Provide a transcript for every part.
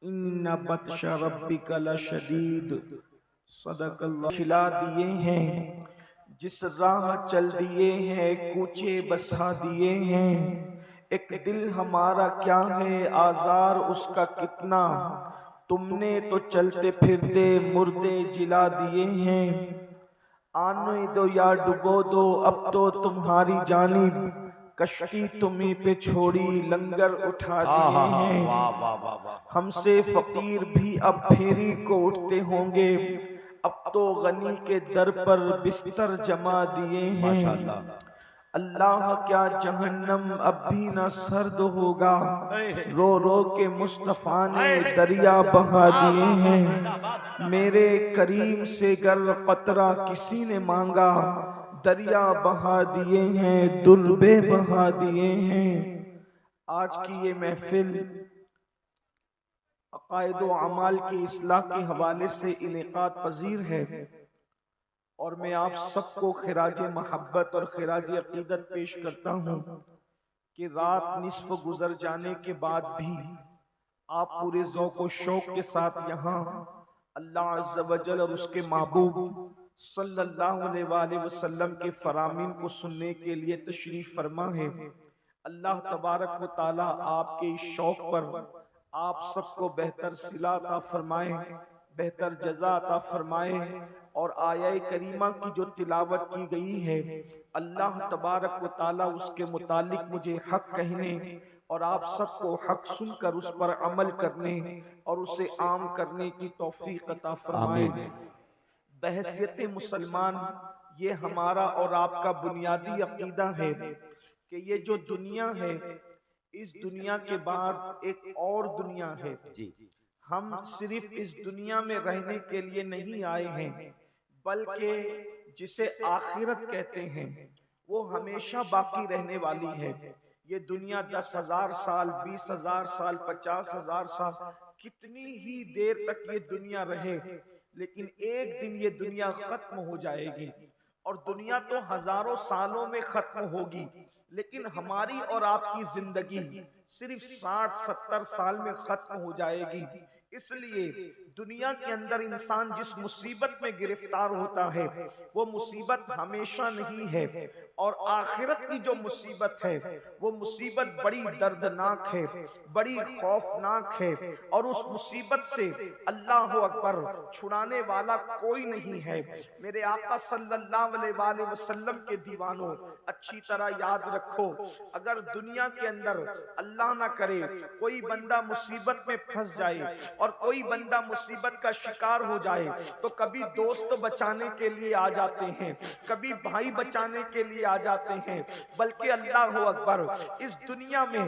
ان بطش ربک لشدید، صدق اللہ۔ کھلا دیے ہیں جس راہ چل دیے ہیں، کوچے بسا دیے ہیں، ایک دل ہمارا کیا ہے آزار اس کا کتنا، تم نے تو چلتے پھرتے مردے جلا دیے ہیں۔ آنے دو یا ڈبو دو اب تو تمہاری جانب، کشتی تمہیں پہ چھوڑی لنگر اٹھا دیے ہیں۔ ہم سے فقیر بھی اب پھیری کو اٹھتے ہوں گے، اب تو غنی کے در پر بستر جما دیے ہیں۔ اللہ کیا جہنم اب بھی نہ سرد ہوگا، رو رو کے مصطفیٰ نے دریا بہا دیے ہیں۔ میرے کریم سے گر قطرہ کسی نے مانگا، دریا بہا دیے ہیں، دلبے بہا دیے ہیں۔ آج کی یہ محفل عقائد و اعمال کی اصلاح کے حوالے سے انعقاد پذیر ہے، اور میں آپ سب کو خراج محبت اور خراج عقیدت پیش کرتا ہوں کہ رات نصف گزر جانے کے بعد بھی آپ پورے ذوق و شوق کے ساتھ یہاں اللہ عز و جل اور اس کے محبوب صلی اللہ علیہ وآلہ وسلم کے فرامین کو سننے کے لیے تشریف فرما ہے۔ اللہ تبارک و تعالی آپ کے اس شوق پر آپ سب کو بہتر صلہ عطا فرمائے، بہتر جزا عطا فرمائے، اور آیہ کریمہ کی جو تلاوت کی گئی ہے اللہ تبارک و تعالی اس کے متعلق مجھے حق کہنے اور آپ سب کو حق سن کر اس پر عمل کرنے اور اسے عام کرنے کی توفیق عطا فرمائے۔ بحیثیت مسلمان یہ ہمارا اور آپ کا بنیادی عقیدہ ہے کہ یہ جو دنیا ہے، اس دنیا کے بعد ایک اور دنیا ہے۔ ہم صرف اس دنیا میں رہنے کے لیے نہیں آئے ہیں، بلکہ جسے آخرت کہتے ہیں وہ ہمیشہ باقی رہنے والی ہے۔ یہ دنیا 10,000 سال، 20,000 سال، 50,000 سال، کتنی ہی دیر تک یہ دنیا رہے، لیکن ایک دن یہ دنیا ختم ہو جائے گی، اور دنیا تو ہزاروں سالوں میں ختم ہوگی، لیکن ہماری اور آپ کی زندگی صرف 60-70 سال میں ختم ہو جائے گی۔ اس لیے دنیا کے اندر انسان جس مصیبت میں گرفتار ہوتا ہے وہ مصیبت ہمیشہ نہیں ہے، اور آخرت کی جو مصیبت ہے وہ مصیبت بڑی دردناک ہے، بڑی خوفناک ہے، اور اس مصیبت سے اللہ اکبر چھڑانے والا کوئی نہیں ہے۔ میرے آقا صلی اللہ علیہ وآلہ وسلم کے دیوانوں، اچھی طرح یاد رکھو، اگر دنیا کے اندر اللہ نہ کرے کوئی بندہ مصیبت میں پھنس جائے اور کوئی بندہ مصیبت کا شکار ہو جائے تو کبھی دوست بچانے کے لیے آ جاتے ہیں، کبھی بھائی بچانے کے لیے آ جاتے ہیں، بلکہ اللہ اکبر اس دنیا میں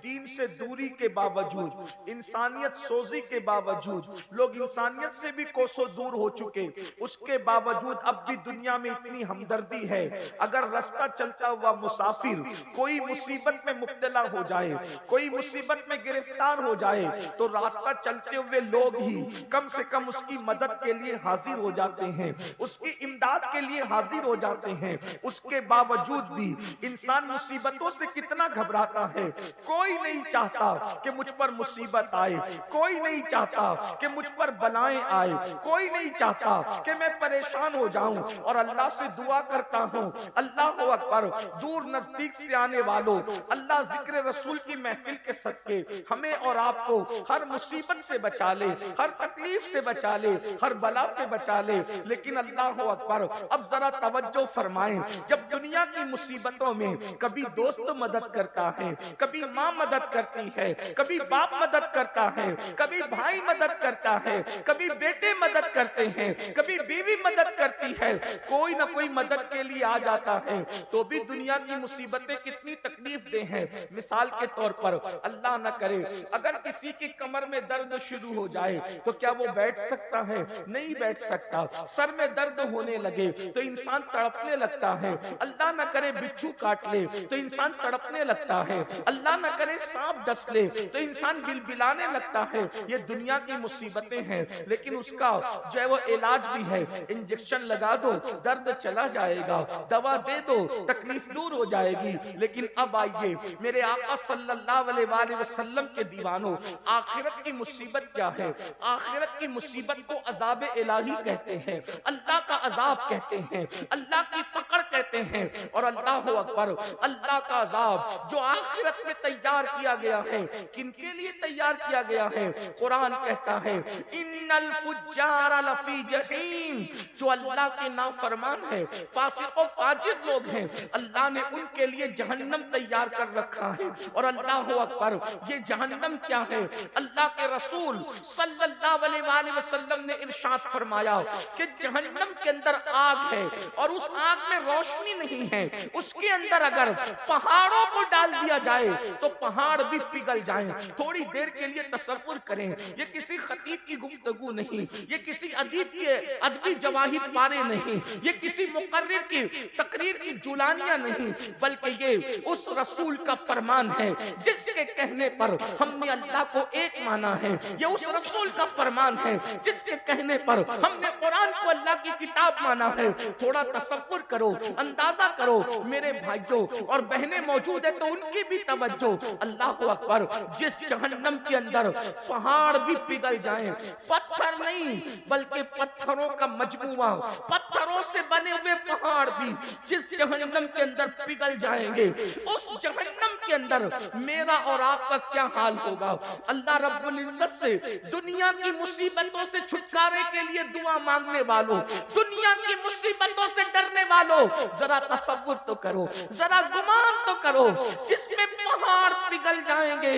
دین سے دوری کے باوجود، انسانیت سوزی کے باوجود، لوگ انسانیت سے بھی کوسوں دور ہو چکے، اس کے باوجود اب بھی دنیا میں اتنی ہمدردی ہے۔ اگر رستہ چلتا ہوا مسافر کوئی مصیبت میں مبتلا ہو جائے، کوئی مصیبت میں گرفتار ہو جائے، تو راستہ چلتے ہوئے لوگ ہی کم سے کم اس کی مدد کے لیے حاضر ہو جاتے ہیں، اس کی امداد کے لیے حاضر ہو جاتے ہیں۔ اس کے باوجود بھی انسان مصیبتوں سے کتنا گھبراتا ہے۔ کوئی نہیں چاہتا کہ مجھ پر مصیبت آئے، کوئی نہیں چاہتا کہ مجھ پر بلائیں آئے، کوئی نہیں چاہتا کہ میں پریشان ہو جاؤں، اور اللہ سے دعا کرتا ہوں اللہ اکبر دور نزدیک سے آنے والوں، اللہ ذکر رسول کی محفل کے صدقے ہمیں اور آپ کو ہر مصیبت سے بچا لے، ہر تکلیف سے بچا لے، ہر بلا سے بچا لے۔ لیکن اللہ اکبر اب ذرا توجہ فرمائیں، جب دنیا کی مصیبتوں میں کبھی دوست مدد کرتا ہے، کبھی ماں مدد کرتی ہے، کبھی باپ مدد کرتا ہے، کبھی بھائی مدد کرتا ہے، کبھی بیٹے مدد کرتے ہیں، کبھی بیوی مدد کرتی ہے، کوئی نہ کوئی مدد کے لیے آ جاتا ہے، تو بھی دنیا کی مصیبتیں کتنی تکلیف دہ ہیں۔ مثال کے طور پر اللہ نہ کرے اگر کسی کی کمر میں درد شروع ہو جائے تو کیا وہ بیٹھ سکتا ہے؟ نہیں بیٹھ سکتا۔ سر میں درد ہونے لگے تو انسان تڑپنے لگتا ہے۔ اللہ نہ کرے بچھو کاٹ لے تو انسان تڑپنے لگتا ہے۔ اللہ نہ کرے سانپ ڈس لے تو انسان بلبلانے لگتا ہے۔ یہ دنیا کی مصیبتیں ہیں، لیکن اس کا جو ہے وہ علاج بھی ہے۔ انجیکشن لگا دو درد چلا جائے گا، دوا دے دو تکلیف دور ہو جائے گی۔ لیکن اب آئیے میرے آقا صلی اللہ علیہ وآلہ وسلم کے دیوانوں، آخرت کی مصیبت مصیبت کیا ہے؟ آخرت کی مصیبت کو عذاب الہی کہتے ہیں، اللہ کا عذاب کہتے ہیں، اللہ کی پکڑ کہتے ہیں۔ اور اللہ اکبر، اللہ کا عذاب جو آخرت میں تیار کیا گیا ہے، کن کے لیے تیار کیا گیا ہے؟ قرآن کہتا ہے ان الفجار لفی جحیم، جو اللہ کے نافرمان ہے، فاسق و فاجر لوگ ہیں، اللہ نے ان کے لیے جہنم تیار کر رکھا ہے۔ اور اللہ اکبر، یہ جہنم کیا ہے؟ اللہ کے رسول صلی اللہ علیہ وآلہ وسلم نے ارشاد فرمایا کہ جہنم کے اندر آگ ہے اور اس آگ میں روشنی نہیں ہے، اس کے اندر اگر پہاڑوں کو ڈال دیا جائے تو پہاڑ بھی پگھل جائیں۔ تھوڑی دیر کے لیے تصور کریں، یہ کسی خطیب کی گفتگو نہیں، یہ کسی ادیب کی ادبی جواہر پارے نہیں، یہ کسی مقرر کی تقریر کی جولانیاں نہیں، بلکہ یہ اس رسول کا فرمان ہے جس کے کہنے پر ہم نے اللہ کو ایک مانا ہے۔ یہ اس رسول کا فرمان ہے جس کے کہنے پر ہم نے قرآن کو اللہ کی کتاب مانا ہے۔ تھوڑا تصور کرو، اندازہ کرو میرے بھائیوں اور بہنیں موجود ہیں تو ان کی بھی توجہ۔ اللہ اکبر، جس جہنم کے اندر پہاڑ بھی پگھل جائیں، پتھر نہیں بلکہ پتھروں کا مجموعہ، پتھروں سے بنے ہوئے پہاڑ بھی جس جہنم کے اندر پگھل جائیں گے، اس جہنم کے اندر میرا اور آپ کا کیا حال ہوگا؟ اللہ رب العزت سے دنیا کی مصیبتوں سے چھٹکارے کے لیے دعا مانگنے والوں، دنیا کی مصیبتوں سے ڈرنے والوں، ذرا تصور تو کرو، ذرا گمان تو کرو، جس میں پہاڑ پگھل جائیں گے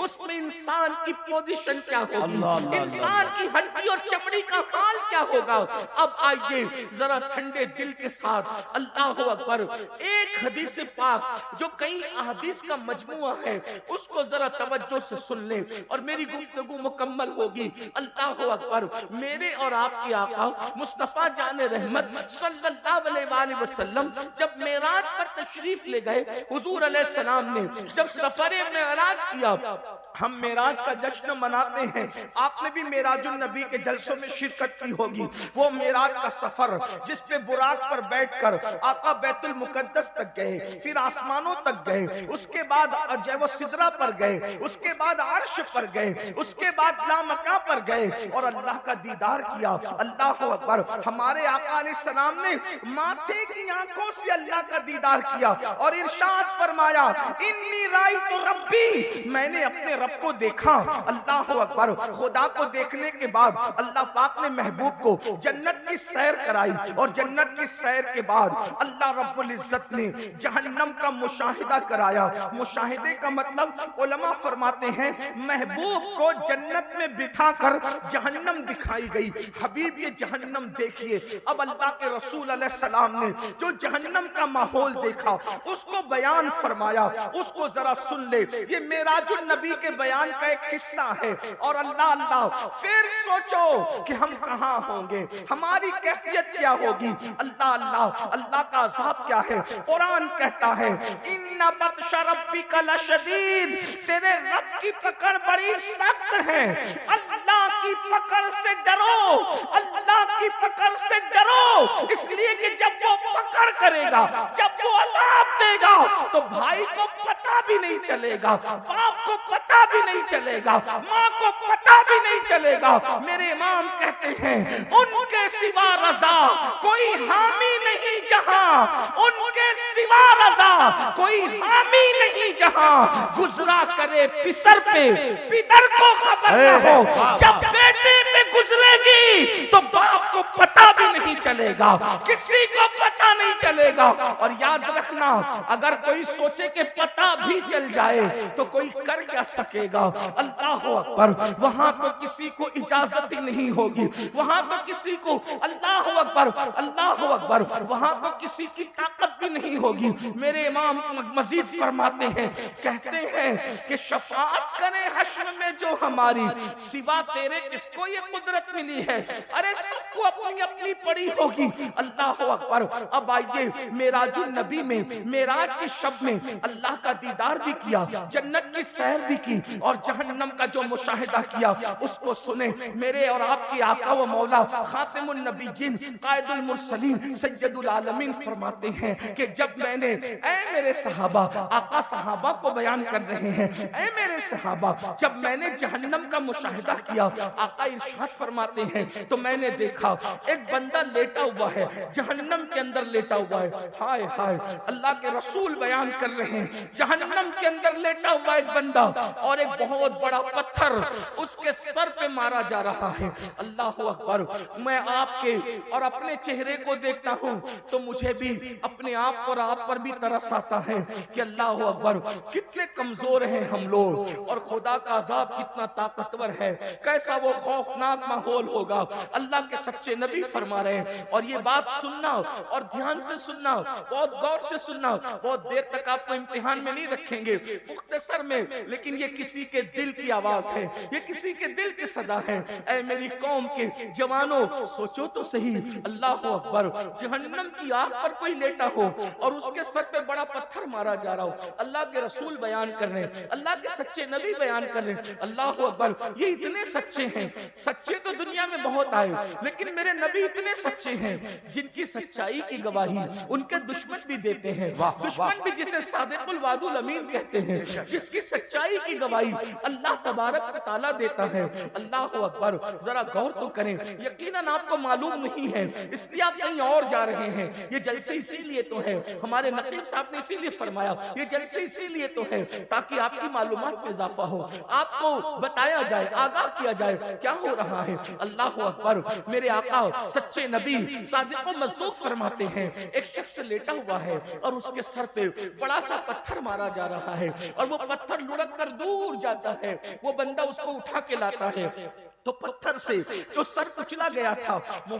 اس میں انسان کی پوزیشن کیا ہوگی، انسان کی ہڈی اور چمڑی کا حال کیا ہوگا۔ اب آئیے ذرا ٹھنڈے دل کے ساتھ، اللہ اکبر، ایک حدیث پاک جو کئی احادیث کا مجموعہ ہے اس کو ذرا توجہ سے سن لیں اور میری گفتگو مکمل ہوگی۔ اللہ اکبر، میرے اور آپ کی آقا مصطفیٰ جان رحمت صلی اللہ علیہ وآلہ وسلم جب معراج پر تشریف لے گئے، حضور علیہ السلام نے جب سفر معراج کیا، ہم معراج کا جشن مناتے ہیں، آپ نے بھی معراج النبی کے جلسوں میں شرکت کی ہوگی۔ وہ معراج کا سفر جس پہ براق پر بیٹھ کر آقا بیت المقدس تک گئے، پھر آسمانوں تک گئے، اس کے بعد وہ سدرہ پر گئے، اس کے بعد عرش پر گئے، اس کے بعد لامکاں پر گئے اور اللہ کا دیدار کیا۔ اللہ اکبر، ہمارے آقا علیہ السلام نے ماتھے کی آنکھوں سے اللہ کا دیدار کیا اور ارشاد فرمایا انی رأیت ربی، میں نے اپنے رب کو دیکھا۔ اللہ اکبر، خدا کو دیکھنے کے بعد اللہ پاک نے محبوب کو جنت کی سیر کرائی اور جنت کی سیر کے بعد اللہ رب العزت نے جہنم کا مشاہدہ کرایا۔ مشاہدے کا مطلب علماء فرماتے ہیں محبوب کو جنت میں بٹھا کر جہنم دکھائی گئی۔ حبیب یہ جہنم دیکھیے۔ اب اللہ کے رسول علیہ السلام نے جو جہنم کا ماحول دیکھا اس کو بیان فرمایا، اس کو ذرا سن لے۔ یہ معراج النبی کے بیان کا ایک حصہ ہے اور اللہ پھر سوچو کہ ہم کہاں ہوں گے، ہماری کیفیت کیا ہوگی۔ اللہ کا عذاب کیا ہے؟ قرآن کہتا ہے ان بطش ربک لشدید، تیرے رب کی پکڑ بڑی سخت ہے۔ اللہ کی پکڑ سے ڈرو، اللہ کی پکڑ سے ڈرو، اس لیے کہ جب وہ پکڑ کرے گا، جب وہ عذاب دے گا تو بھائی کو پتہ بھی نہیں چلے گا، باپ کو پتہ بھی نہیں چلے گا، ماں کو پتہ بھی نہیں چلے گا۔ میرے امام کہتے ہیں ان کے سوا رضا کوئی حامی نہیں جہاں، ان کے سوا رضا کوئی حامی نہیں جہاں، گزرا کرے پسر پہ پدر کو خبر نہ ہو، جب بیٹے پہ گزرے گی تو باپ کو پتہ بھی نہیں چلے گا، کسی کو پتہ نہیں چلے گا۔ اور یاد رکھنا اگر کوئی سوچے کہ پتہ بھی چل جائے تو کوئی کر کیا سکے گا۔ اللہ اکبر، وہاں تو کسی کو اجازت ہی نہیں ہوگی، وہاں تو کسی کو اللہ اکبر وہاں تو کسی کی طاقت بھی نہیں ہوگی۔ میرے امام مزید فرماتے ہیں، کہتے ہیں کہ شفاعت کرے حشر میں جو ہماری، سوا تیرے کس کو یہ قدرت ملی ہے؟ ارے سب کو اپنی اپنی پڑی ہوگی۔ اللہ اکبر، اب آئیے یہ معراج النبی میں، معراج کی شب میں اللہ کا دیدار بھی کیا، جنت کی سیر بھی کی، اور جہنم کا جو مشاہدہ کیا اس کو سنے۔ میرے اور آپ کی آقا و مولا خاتم النبیین قائد المرسلین سید العالمین فرماتے ہیں کہ جب میں نے، اے میرے صحابہ، آقا صحابہ کو بیان کر رہے ہیں، اے میرے صحابہ، جب میں نے جہنم کا مشاہدہ کیا، آقا ارشاد فرماتے ہیں تو میں نے دیکھا ایک بندہ لیٹا ہوا ہے، جہنم کے اندر لیٹا ہوا ہے۔ ہائے ہائے، اللہ کے رسول بیان کر رہے ہیں جہنم کے اندر لیٹا ہوا ایک بندہ، اور ایک بہت بڑا پتھر اس کے سر پہ مارا جا رہا ہے۔ اللہ اکبر، میں آپ کے اور اپنے چہرے کو دیکھتا ہوں تو مجھے بھی اپنے آپ اور آپ پر بھی ترس آتا ہے کہ اللہ اکبر، کتنے کمزور ہیں ہم لوگ، اور خدا کا عذاب کتنا طاقتور ہے، کیسا وہ خوفناک ماحول ہوگا۔ اللہ کے سچے نبی فرما رہے ہیں، اور یہ بات سننا اور دھیان سے سننا، بہت غور سے سننا، بہت دیر تک آپ کو امتحان میں نہیں رکھیں گے، مختصر میں، لیکن یہ کسی کے دل کی آواز ہے، یہ کسی کے دل کی صدا ہے۔ اے میری قوم کے جوانوں، سوچو تو صحیح، اللہ اکبر، جہنم کی آگ پر کوئی لیٹا ہو اور اس کے سر پہ بڑا پتھر مارا جا رہا ہو، اللہ کے رسول بیان کر رہے ہیں، اللہ کے سچے نبی بیان کر رہے ہیں، اللہ اکبر، یہ اتنے سچے ہیں، سچے تو دنیا میں بہت آئے، لیکن میرے نبی اتنے سچے ہیں جن کی سچائی کی گواہی ان کے دشمن بھی دیتے ہیں، دشمن بھی جسے صادق الوعد الامین کہتے ہیں، جس کی سچائی کی گواہی اللہ تبارک و تعالیٰ دیتا ہے۔ اللہ اکبر، ذرا غور تو کریں، یقیناً آپ کو معلوم نہیں ہے اس لیے آپ کہیں اور جا رہے ہیں، یہ جلسے اسی لیے تو ہے، ہمارے نقیب صاحب نے اسی لیے فرمایا یہ جلسے اسی لیے تو ہے تاکہ آپ کی معلومات میں اضافہ ہو، آپ کو بتایا جائے، آگاہ کیا جائے کیا ہو رہا ہے۔ اللہ اکبر، میرے آقا سچے نبی صادق و مصدوق فرماتے ہیں ایک شخص لیٹا ہوا ہے اور اس کے سر پہ بڑا سا پتھر مارا جا رہا ہے، اور وہ پتھر لڑک کر دور جاتا ہے، وہ بندہ اس کو اٹھا کے لاتا ہے تو پتھر سے جو سر کچلا گیا تھا، وہ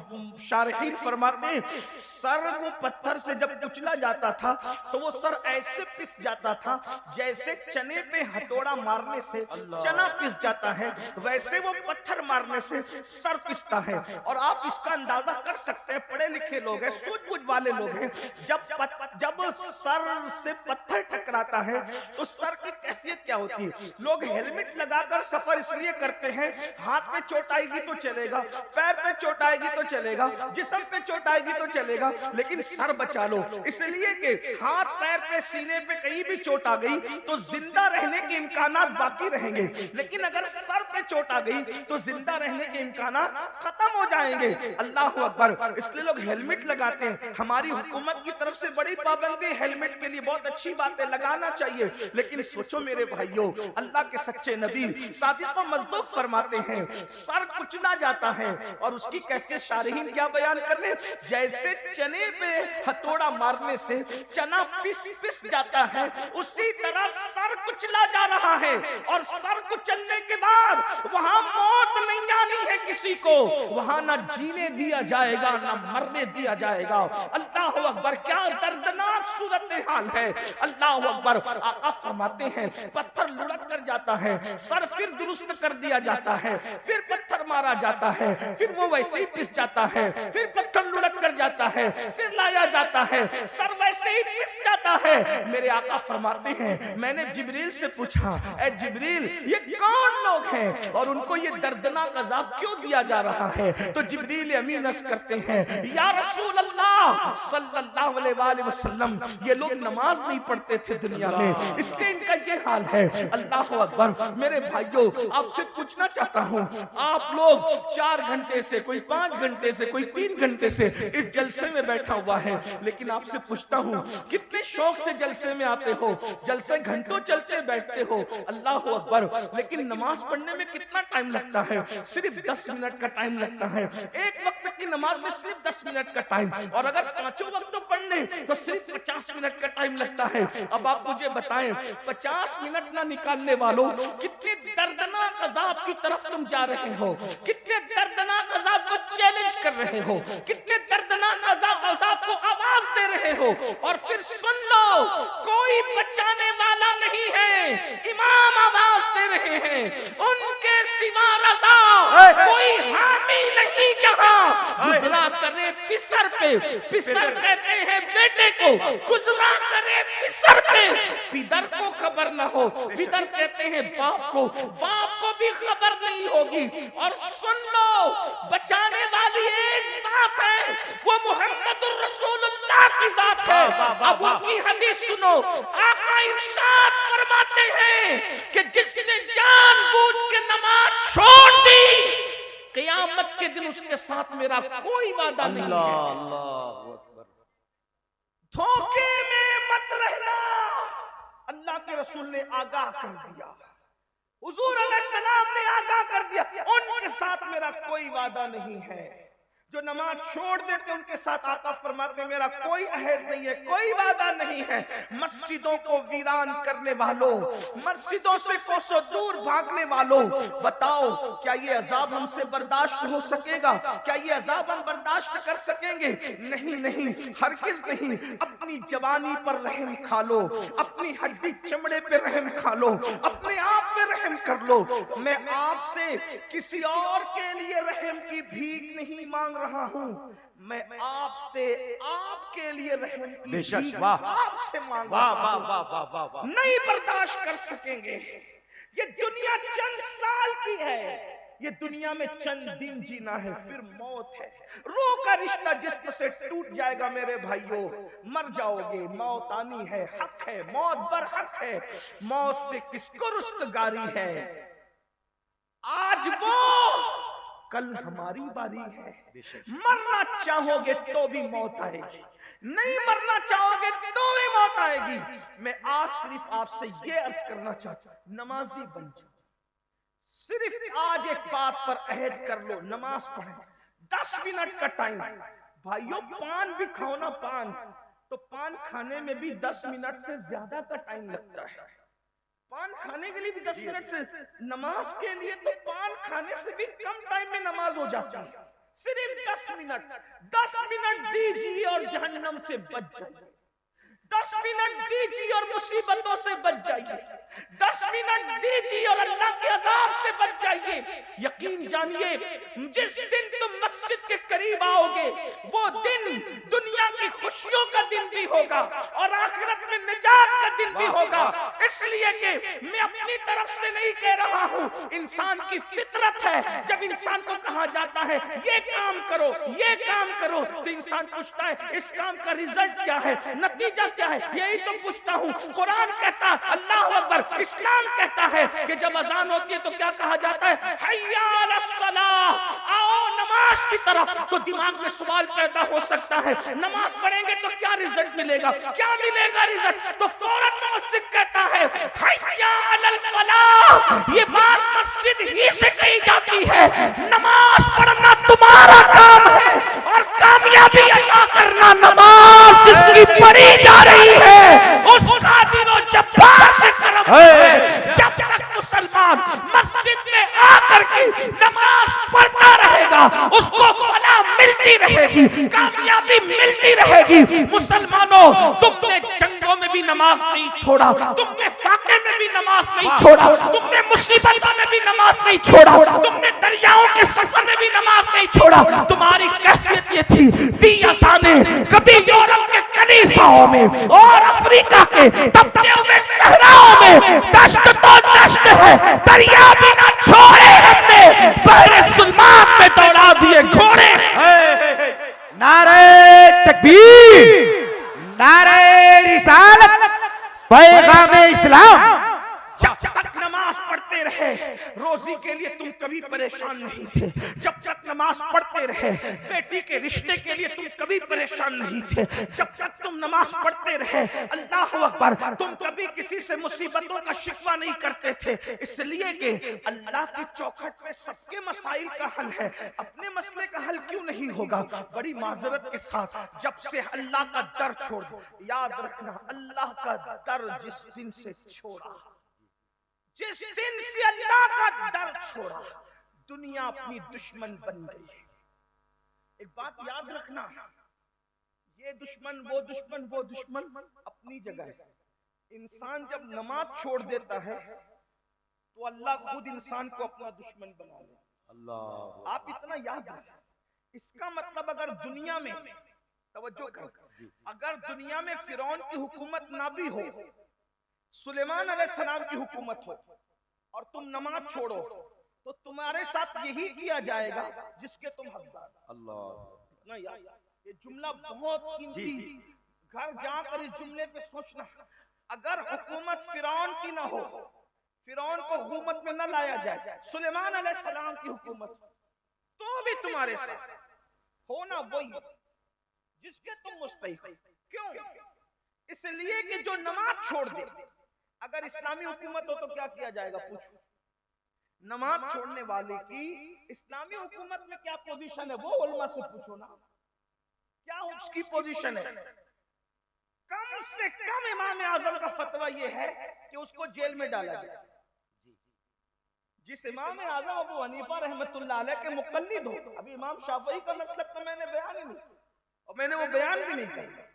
شارحین فرماتے ہیں سر وہ پتھر سے جب کچلا جاتا تھا تو وہ سر ایسے پس جاتا تھا جیسے چنے پہ ہتھوڑا مارنے سے چنا پس جاتا ہے، ویسے وہ پتھر مارنے سے سر پستا ہے۔ اور آپ اس کا اندازہ کر سکتے ہیں، پڑھے لکھے لوگ ہیں، سوچ بوجھ والے لوگ ہیں، جب سر سے پتھر ٹکراتا ہے تو سر کی کیفیت کیا ہوتی ہے؟ لوگ ہیلمٹ لگا کر سفر اس لیے کرتے ہیں، ہاتھ پہ چوٹ آئے گی تو چلے گا، پیر پہ چوٹ آئے گی تو چلے گا، جسم پہ چوٹ آئے گی تو چلے گا، لیکن سر بچا لو، اس لیے کہ ہاتھ پیر پہ سینے پہ کہیں بھی چوٹ آ گئی تو زندہ رہنے کے امکانات باقی رہیں گے، لیکن اگر سر پہ چوٹ آ گئی تو زندہ رہنے کے امکانات ختم ہو جائیں گے۔ اللہ اکبر، اس لیے لوگ ہیلمٹ لگاتے ہیں، ہماری حکومت کی طرف سے بڑی پابندی ہیلمٹ کے لیے، بہت اچھی بات ہے، لگانا چاہیے، لیکن سوچو میرے بھائیوں، اللہ کے سچے نبی صادق و مصدوق فرماتے ہیں سر کچلا جاتا ہے، اور اس کی کیفیت شارحین کیا بیان کرنے، جیسے چنے پہ ہتھوڑا مارنے سے چنا پس جاتا ہے، اسی طرح سر کچلا جا رہا ہے، اور سر کچلنے کے بعد وہاں موت نہیں آنی ہے کسی کو، وہاں نہ جینے دیا جائے گا نہ مرنے دیا جائے گا۔ اللہ اکبر، کیا دردناک صورتحال ہے۔ اللہ اکبر، آقا فرماتے ہیں پتھر لڑک کر جاتا ہے، سر پھر درست کر دیا جاتا ہے، پھر پتھر مارا جاتا ہے، پھر وہ ویسے ہی پس جاتا ہے، پھر پتھر لڑک کر جاتا ہے، پھر لایا جاتا ہے، سر ویسے ہی پس جاتا ہے۔ میرے آقا فرماتے ہیں میں نے جبریل سے پوچھا، اے جبریل یہ کون لوگ ہیں اور ان کو یہ دردناک عذاب کیوں دیا جا رہا ہے؟ تو جبریل امین عرض کرتے ہیں یا رسول اللہ صلی اللہ علیہ وآلہ وسلم، یہ لوگ نماز نہیں پڑھتے تھے دنیا میں، اس لیے ان کا یہ حال ہے۔ اللہ اکبر، میرے بھائیوں آپ سے پوچھنا چاہتا ہوں، آپ لوگ 4 گھنٹے سے، کوئی 5 گھنٹے سے، کوئی 3 گھنٹے سے اس جلسے میں بیٹھا ہوا ہے، لیکن آپ سے پوچھتا ہوں کتنے شوق سے جلسے میں آتے ہو، جلسے گھنٹوں چلتے بیٹھتے ہو، اللہ اکبر، لیکن نماز پڑھنے میں کتنا ٹائم لگتا ہے؟ صرف 10 منٹ کا ٹائم لگتا ہے، ایک وقت کی نماز میں صرف 10 منٹ کا ٹائم، اور اگر 5 وقت پڑھنے تو صرف 50 منٹ کا ٹائم لگتا ہے۔ اب آپ مجھے بتائیں 50 منٹ نہ نکالنے والوں کتنے دردناک عذاب کی طرف تم جا رہے ہو، کتنے دردناک عذاب کو چیلنج کر رہے ہو، کتنے دردناک عذاب کو آواز دے رہے ہو، اور پھر سن لو کوئی بچانے والا نہیں ہے، امام آواز دے رہے ہیں ان کے سوا رضا کوئی حامی نہیں جہاں گزرا کرے پسر پہ، پسر کہتے ہیں بیٹے کو، گزرا کرے پسر پہ، پدر کو خبر نہ ہو، پدر کہتے ہیں باپ کو، باپ کو بھی خبر نہیں ہوگی۔ اور سن لو، بچانے والی ایک ذات ہے، وہ محمد الرسول اللہ کی ذات ہے۔ اب ان کی حدیث سنو، آقا ارشاد فرماتے ہیں کہ جس نے جان بوجھ کے نماز چھوڑ دی، قیامت کے دن اس کے ساتھ میرا کوئی وعدہ نہیں ہے۔ اللہ اکبر۔ دھوکے میں مت رہنا، اللہ کے رسول نے آگاہ کر دیا، حضور علیہ السلام نے آگاہ کر دیا، ان کے ساتھ میرا کوئی وعدہ نہیں ہے۔ جو نماز چھوڑ دیتے ان کے ساتھ آقا فرماتے ہیں میرا کوئی عہد نہیں ہے، کوئی وعدہ نہیں ہے۔ مسجدوں کو ویران کرنے والوں، مسجدوں سے کوسوں دور بھاگنے والوں، بتاؤ کیا یہ عذاب ہم سے برداشت ہو سکے گا؟ کیا یہ عذاب ہم برداشت کر سکیں گے؟ نہیں نہیں، ہرگز نہیں۔ اپنی جوانی پر رحم کھا لو، اپنی ہڈی چمڑے پہ رحم کھا لو، اپنے آپ پہ رحم کر لو۔ میں آپ سے کسی اور کے لیے رحم کی بھیک نہیں مانگ رہا ہوں، میں آپ سے آپ کے لیے رحم کی بھیک آپ سے مانگ رہا ہوں۔ نہیں برداشت کر سکیں گے۔ یہ دنیا چند سال کی ہے، یہ دنیا میں چند دن جینا ہے، پھر موت ہے۔ روح کا رشتہ جسم سے ٹوٹ جائے گا میرے بھائیوں، مر جاؤ گے، موت آنی ہے، حق ہے، موت برحق ہے۔ موت سے کس کو رستگاری ہے؟ آج وہ، کل ہماری باری ہے۔ مرنا چاہو گے تو بھی موت آئے گی، نہیں مرنا چاہو گے تو بھی موت آئے گی۔ میں آج صرف آپ سے یہ عرض کرنا چاہتا ہوں، نمازی بن جاؤ۔ صرف آج ایک بات پر عہد کر لو، نماز پڑھیں، 10 منٹ کا ٹائم۔ بھائیو پان بھی کھاؤ نا، پان تو پان کھانے میں بھی 10 منٹ سے زیادہ کا ٹائم لگتا ہے۔ پان کھانے کے لیے بھی 10 منٹ سے، نماز کے لیے تو پان کھانے سے بھی کم ٹائم میں نماز ہو جاتی ہے۔ صرف 10 منٹ، 10 منٹ دیجیے اور جہنم سے بچ جائیے، 10 منٹ دیجیے اور مصیبتوں سے بچ جائیے، 10 منٹ دیجیے اور اللہ کے عذاب سے بچ جائیے۔ یقین جانیے، جس دن تم مسجد کے قریب آؤ گے، وہ دن دنیا کی خوشیوں کا دن بھی ہوگا اور آخرت میں نجات کا دن بھی ہوگا۔ اس لیے کہ میں اپنی طرف سے نہیں کہہ رہا ہوں، انسان کی فطرت ہے، جب انسان کو کہا جاتا ہے یہ کام کرو، یہ کام کرو، تو انسان پوچھتا ہے اس کام کا ریزلٹ کیا ہے، نتیجہ کیا ہے، یہی تو پوچھتا ہوں۔ قرآن کہتا ہے اللہ اکبر، اسلام کہتا ہے کہ جب اذان ہوتی ہے تو کیا کہا جاتا ہے، حی علی الصلاۃ، آؤ نماز کی طرف۔ تو دماغ میں سوال پیدا ہو سکتا ہے، نماز پڑھیں گے تو کیا ریزلٹ ملے گا، کیا ملے گا ریزلٹ؟ تو فوراً مؤذن کہتا ہے حی علی الفلاح۔ یہ بات مسجد ہی سے کہی جاتی ہے، نماز پڑھنا تمہارا کام ہے اور کامیابی عطا کرنا نماز جس کی پڑھی جا رہی ہے اس قادر و جبار کے کرم ہے۔ جب تک مسلمان مسجد میں آ کر کے نماز پڑھتا رہے گا، اس کو فلاح ملتی رہے گی، کامیابی ملتی رہے گی۔ مسلمانوں، تم نے جنگوں میں بھی نماز نہیں چھوڑا، تم نے فاقے میں بھی نماز نہیں چھوڑا، تم نے مصیبتوں میں بھی نماز نہیں چھوڑا، تم نے دریاؤں کے سفر میں بھی نماز نہیں چھوڑا۔ تمہاری کیفیت یہ تھی، دی اذانیں کبھی یورپ کے کلیساؤں میں اور افریقہ کے تپتے ہوئے صحراؤں میں، دشت تو دشت ہے، دریا بھی نہ چھوڑے ہم نے، بحر ظلمات میں دوڑا دیے گھوڑے۔ نعرہ تکبیر، نعرہ رسالت، پیغام اسلام۔ جب تک نماز پڑھتے رہے روزی کے لیے تم کبھی پریشان نہیں تھے، جب تک نماز پڑھتے رہے بیٹی کے رشتے کے لیے تم کبھی پریشان نہیں تھے، جب تک تم نماز پڑھتے رہے اللہ اکبر تم کبھی کسی سے مصیبتوں کا شکوہ نہیں کرتے تھے، اس لیے کہ اللہ کی چوکھٹ پہ سب کے مسائل کا حل ہے، اپنے مسئلے کا حل کیوں نہیں ہوگا؟ بڑی معذرت کے ساتھ جب سے اللہ کا در چھوڑ، یاد رکھنا اللہ کا در جس دن سے چھوڑا، جس دن سے اللہ کا در چھوڑا، دنیا اپنی دشمن بن گئی ہے۔ ایک بات یاد رکھنا، یہ دشمن وہ دشمن وہ دشمن اپنی جگہ ہے۔ انسان جب نماز چھوڑ دیتا ہے تو اللہ خود انسان کو اپنا دشمن بنا لے۔ آپ اتنا یاد رکھیں، اس کا مطلب اگر دنیا میں توجہ کر، اگر دنیا میں فرعون کی حکومت نہ بھی ہو، سلیمان علیہ السلام کی حکومت ہو، اور تم نماز چھوڑو تو تمہارے ساتھ یہی کیا جائے گا جس کے تم حقدار۔ اللہ یہ جملہ بہت قیمتی، گھر جا کر اس جملے پہ سوچنا۔ اگر حکومت فرعون کی نہ ہو، فرعون کو حکومت میں نہ لایا جائے، سلیمان علیہ السلام کی حکومت، تو بھی تمہارے ساتھ ہونا وہی جس کے تم مستحق۔ کیوں؟ اس لیے کہ جو نماز چھوڑ دے، اگر اسلامی حکومت ہو تو کیا کیا جائے گا؟ پوچھو۔ نماز چھوڑنے والے کی اسلامی حکومت میں کیا پوزیشن ہے؟ وہ علماء سے پوچھو نا، کیا اس کی پوزیشن ہے؟ کم سے کم امام اعظم کا فتویٰ یہ ہے کہ اس کو جیل میں ڈالا جائے۔ جس امام اعظم ابو حنیفہ رحمت اللہ علیہ کے مقلد ہو، ابھی امام شافعی کا مسلک تو میں نے بیان ہی نہیں، اور میں نے وہ بیان بھی نہیں کیا،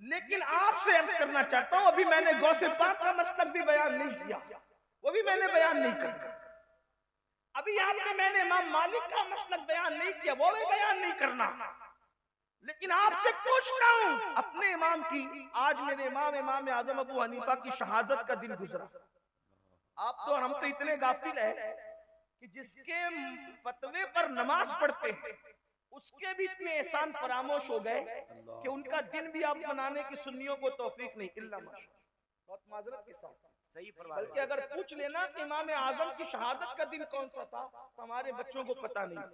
لیکن آپ سے عرض کرنا چاہتا ہوں، ابھی میں نے غوث پاک کا مسلک بھی بیان نہیں کیا، وہ بھی میں نے بیان نہیں کیا۔ ابھی آپ نے میں نے امام مالک کا مسلک بیان نہیں کیا، وہ بھی بیان نہیں کرنا، لیکن آپ سے پوچھتا ہوں اپنے امام کی۔ آج میرے امام اعظم ابو حنیفہ کی شہادت کا دن گزرا۔ آپ تو ہم تو اتنے غافل ہیں کہ جس کے فتوے پر نماز پڑھتے ہیں اس کے بھی اتنے احسان فراموش ہو گئے کہ ان کا دن بھی آپ منانے کی سنیوں کو توفیق نہیں، اللہ ماشاءاللہ، بہت معذرت کے ساتھ۔ بلکہ اگر پوچھ لینا کہ امام اعظم کی شہادت کا دن کون سا تھا تو ہمارے بچوں کو پتہ نہیں،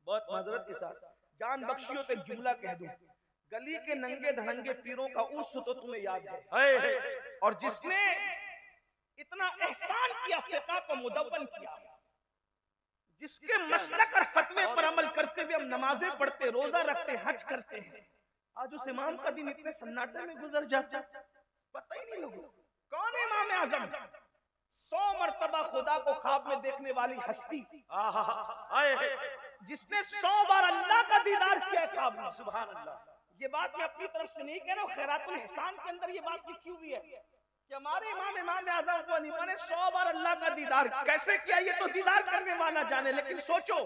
بہت معذرت کے ساتھ۔ جان بخشیوں پہ ایک جملہ کہہ دوں، گلی کے ننگے دھڑنگے پیروں کا عرس تو تمہیں یاد ہے، اور جس نے اتنا احسان کیا، فقہ کو مدون کیا، جس کے مسلک اور فتوے پر عمل کرتے ہوئے ہم نمازیں پڑھتے، روزہ رکھتے، حج کرتے ہیں، آج اس امام کا دن اتنے سناٹے میں گزر جاتا، پتہ ہی نہیں لوگوں۔ کون ہے امام اعظم؟ 100 مرتبہ خدا کو خواب میں دیکھنے والی ہستی، جس نے 100 بار اللہ کا دیدار کیا خواب میں، سبحان اللہ۔ یہ بات میں اپنی طرف سے نہیں کہہ رہا ہوں، خیرات الاحسان کے اندر یہ بات لکھی ہوئی ہے کہ ہمارے امام اعظم ابو حنیفہ نے 100 بار اللہ کا دیدار کیسے کیا، یہ تو دیدار کرنے والا جانے، لیکن سوچو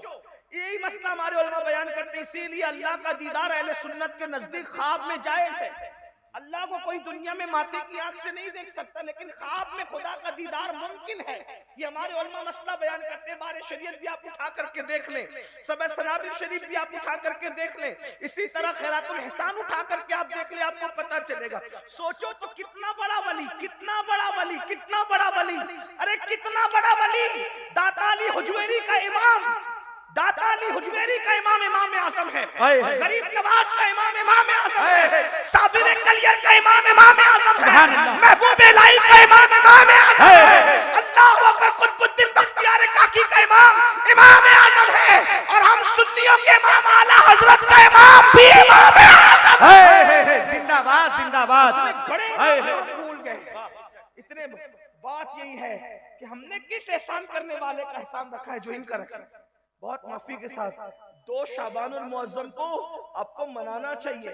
یہی مسئلہ ہمارے علماء بیان کرتے ہیں۔ اسی لیے اللہ کا دیدار اہل سنت کے نزدیک خواب میں جائز ہے۔ اللہ کو کوئی دنیا میں ماتے کی آنکھ سے نہیں دیکھ سکتا، لیکن خواب میں خدا کا دیدار ممکن ہے۔ یہ ہمارے علماء مسئلہ بیان کرتے ہیں۔ بارے شریعت بھی آپ اٹھا کر کے دیکھ لیں، سبع سنابل شریف بھی آپ اٹھا کر کے دیکھ لیں، اسی طرح خیرات الاحسان اٹھا کر کے آپ دیکھ لیں، آپ کو پتہ چلے گا۔ سوچو تو کتنا بڑا ولی، کتنا بڑا ولی، کتنا بڑا ولی، ارے کتنا بڑا ولی، داتا علی حجویری کا امام، داتا علی حجویری کا امام اعظم ہے، غریب نواز کا امام اعظم ہے، صابر کلیر کا امام اعظم ہے، محبوب الہی کا امام اعظم ہے، اللہ اکبر قطب الدین بختیار کاکی کا امام اعظم ہے، اور ہم سنیوں کے امام اعلیٰ حضرت کا امام بھی امام اعظم ہے۔ زندہ باد، زندہ باد۔ بڑے بھول گئے اتنے۔ بات یہی ہے کہ ہم نے کس احسان کرنے والے کا احسان رکھا ہے جو ان کا رکھا ہے۔ بہت معافی کے ساتھ 2 شعبان المعظم کو آپ کو منانا چاہیے،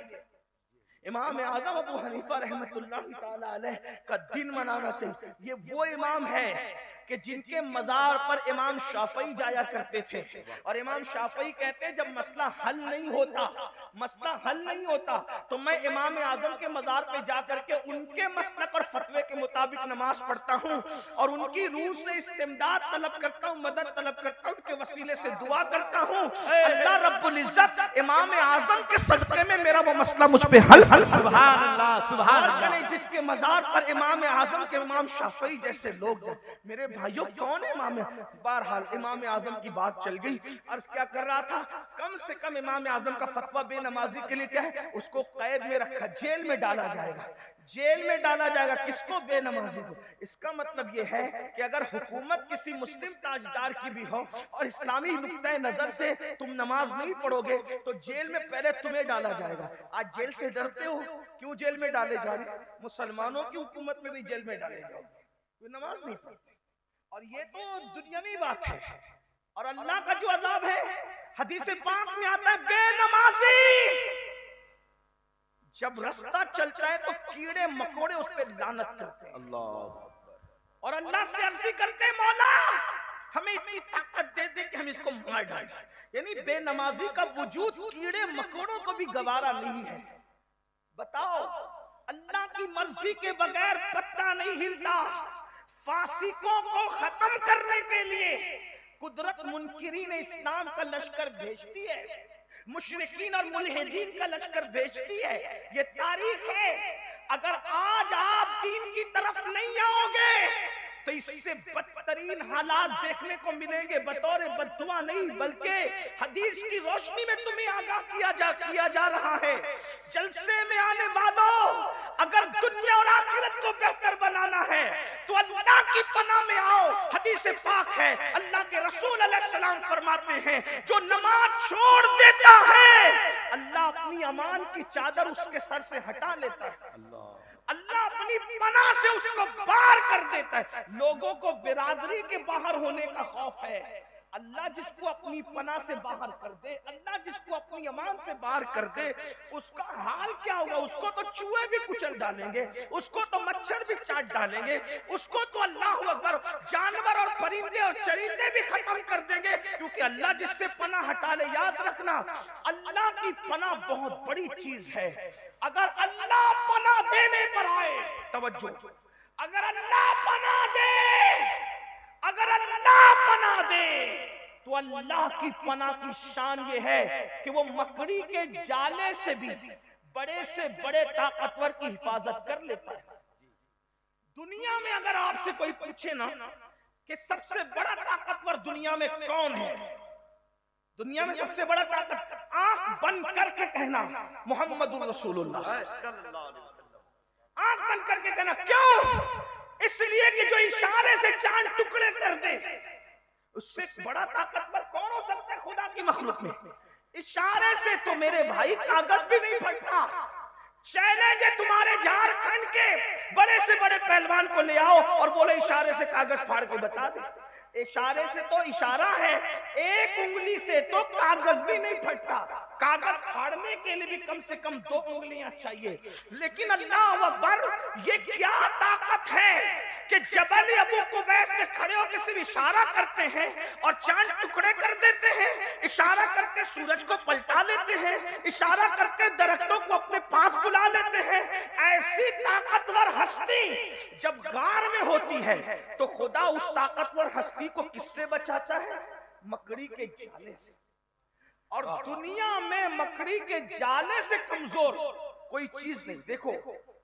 امام اعظم ابو حنیفہ رحمت اللہ تعالی علیہ کا دن منانا چاہیے۔ یہ وہ امام ہے کہ جن کے مزار پر امام شافعی جایا کرتے تھے، اور امام شافعی کہتے ہیں جب مسئلہ حل نہیں ہوتا تو میں امام اعظم کے مزار پہ جا کر کے ان کے مسلک اور فتوے کے مطابق نماز پڑھتا ہوں، اور ان کی روح سے استمداد طلب کرتا ہوں، مدد طلب کرتا ہوں، ان کے وسیلے سے دعا کرتا ہوں، اللہ رب العزت امام اعظم کے صدقے میں میرا وہ مسئلہ مجھ پہ حل۔ سبحان اللہ، سبحان اللہ۔ جس کے مزار پر امام اعظم کے امام شافعی جیسے لوگ جائیں، میرے بھائیوں کون ہے امام؟ بہرحال امام اعظم کی بات چل گئی۔ عرض کیا کر رہا تھا، کم سے کم امام اعظم کا فتویٰ بے نمازی کے لیے کیا ہے؟ اس کو قید میں رکھا، جیل میں ڈالا جائے گا، جیل میں ڈالا جائے گا۔ کس کو؟ بے نمازی کو۔ اس کا مطلب یہ ہے کہ اگر حکومت کسی مسلم تاجدار کی بھی ہو اور اسلامی نقطۂ نظر سے تم نماز نہیں پڑھو گے تو جیل میں پہلے تمہیں ڈالا جائے گا۔ آج جیل سے ڈرتے ہو، کیوں جیل میں ڈالے جا رہے؟ مسلمانوں کی حکومت میں بھی جیل میں ڈالے جاؤ، کوئی نماز نہیں پڑھتے، اور یہ تو دنیاوی بات ہے۔ اور اللہ کا جو عذاب ہے حدیث پاک میں آتا ہے، بے نمازی جب رستہ چلتا ہے تو کیڑے مکوڑے اس پہ لعنت کرتے ہیں، اور اللہ سے عرضی کرتے ہیں مولا ہمیں اتنی طاقت دے دے کہ ہم اس کو مار ڈالیں. یعنی بے نمازی کا وجود کیڑے مکوڑوں کو بھی گوارا نہیں ہے. بتاؤ اللہ کی مرضی کے بغیر پتہ نہیں ہلتا. فاسقوں کو ختم کرنے کے لیے قدرت منکرین اسلام کا لشکر بھیجتی ہے, مشرکین اور ملحدین کا لشکر بھیجتی ہے. یہ تاریخ ہے. اگر آج آپ دین کی طرف نہیں آؤ گے تو اس سے بدترین حالات دیکھنے کو ملیں گے. بطور بددعا نہیں بلکہ حدیث کی روشنی میں تمہیں آگاہ کیا جا رہا ہے. جلسے میں آنے والوں, اگر دنیا اور آخرت کو بہتر بنانا ہے تو اللہ کی پناہ میں آؤ. حدیث پاک ہے, اللہ کے رسول علیہ السلام فرماتے ہیں جو نماز چھوڑ دیتا ہے اللہ اپنی امان کی چادر اس کے سر سے ہٹا لیتا ہے. اللہ اپنی پناہ سے اس کو باہر کر دیتا ہے. لوگوں کو برادری کے باہر ہونے کا خوف ہے. اللہ جس کو اپنی پناہ سے باہر کر دے, اللہ جس کو اپنی امان سے باہر کر دے, اس کا حال کیا ہوگا؟ اس کو تو چوہے بھی کچل ڈالیں گے, اس کو تو مچھر بھی چاٹ ڈالیں گے, اس کو تو اللہ اکبر جانور اور پرندے اور چرندے بھی ختم کر دیں گے. کیونکہ اللہ جس سے پناہ ہٹا لے, یاد رکھنا اللہ کی پناہ بہت بڑی چیز ہے. اگر اللہ پناہ دینے پر آئے, توجہ, اگر اللہ پناہ دے, اگر اللہ پناہ دے تو اللہ کی پناہ کی شان یہ ہے کہ وہ مکڑی کے جالے سے بھی بڑے سے بڑے طاقتور کی حفاظت کر لیتا ہے. دنیا میں اگر آپ سے کوئی پوچھے نا کہ سب سے بڑا طاقتور دنیا میں کون ہے, دنیا میں سب سے بڑا طاقت, آنکھ بند کر کے کہنا محمد رسول اللہ. آنکھ بند کر کے کہنا. کیوں؟ اس لیے کہ جو اشارے سے چاند ٹکڑے کر دے, اس سے بڑا طاقتور کون ہو سکتا ہے خدا کی مخلوق میں؟ اشارے سے تو میرے بھائی کاغذ بھی نہیں پھٹتا. چیلنج ہے تمہارے جھارکھنڈ کے بڑے سے بڑے پہلوان کو لے آؤ اور بولے اشارے سے کاغذ پھاڑ کے بتا دے. اشارے سے تو اشارہ ہے, ایک انگلی سے تو کاغذ بھی نہیں پھٹتا. کاغذ پھاڑنے کے لیے بھی کم سے کم 2 انگلیاں چاہیے. لیکن اللہ اکبر, یہ کیا طاقت ہے کہ جبل ابو قبیس میں کھڑے ہو کے صرف اشارہ کرتے ہیں اور چاند ٹکڑے کر دیتے ہیں, اشارہ کر کے سورج کو پلٹا لیتے ہیں, اشارہ کر کے درختوں کو اپنے پاس بلا لیتے ہیں. ایسی طاقتور ہستی جب غار میں ہوتی ہے تو خدا اس طاقتور ہستی کو کس سے بچاتا ہے؟ مکڑی کے جالے سے. اور دنیا میں مکڑی کے جالے سے کمزور کوئی چیز نہیں. دیکھو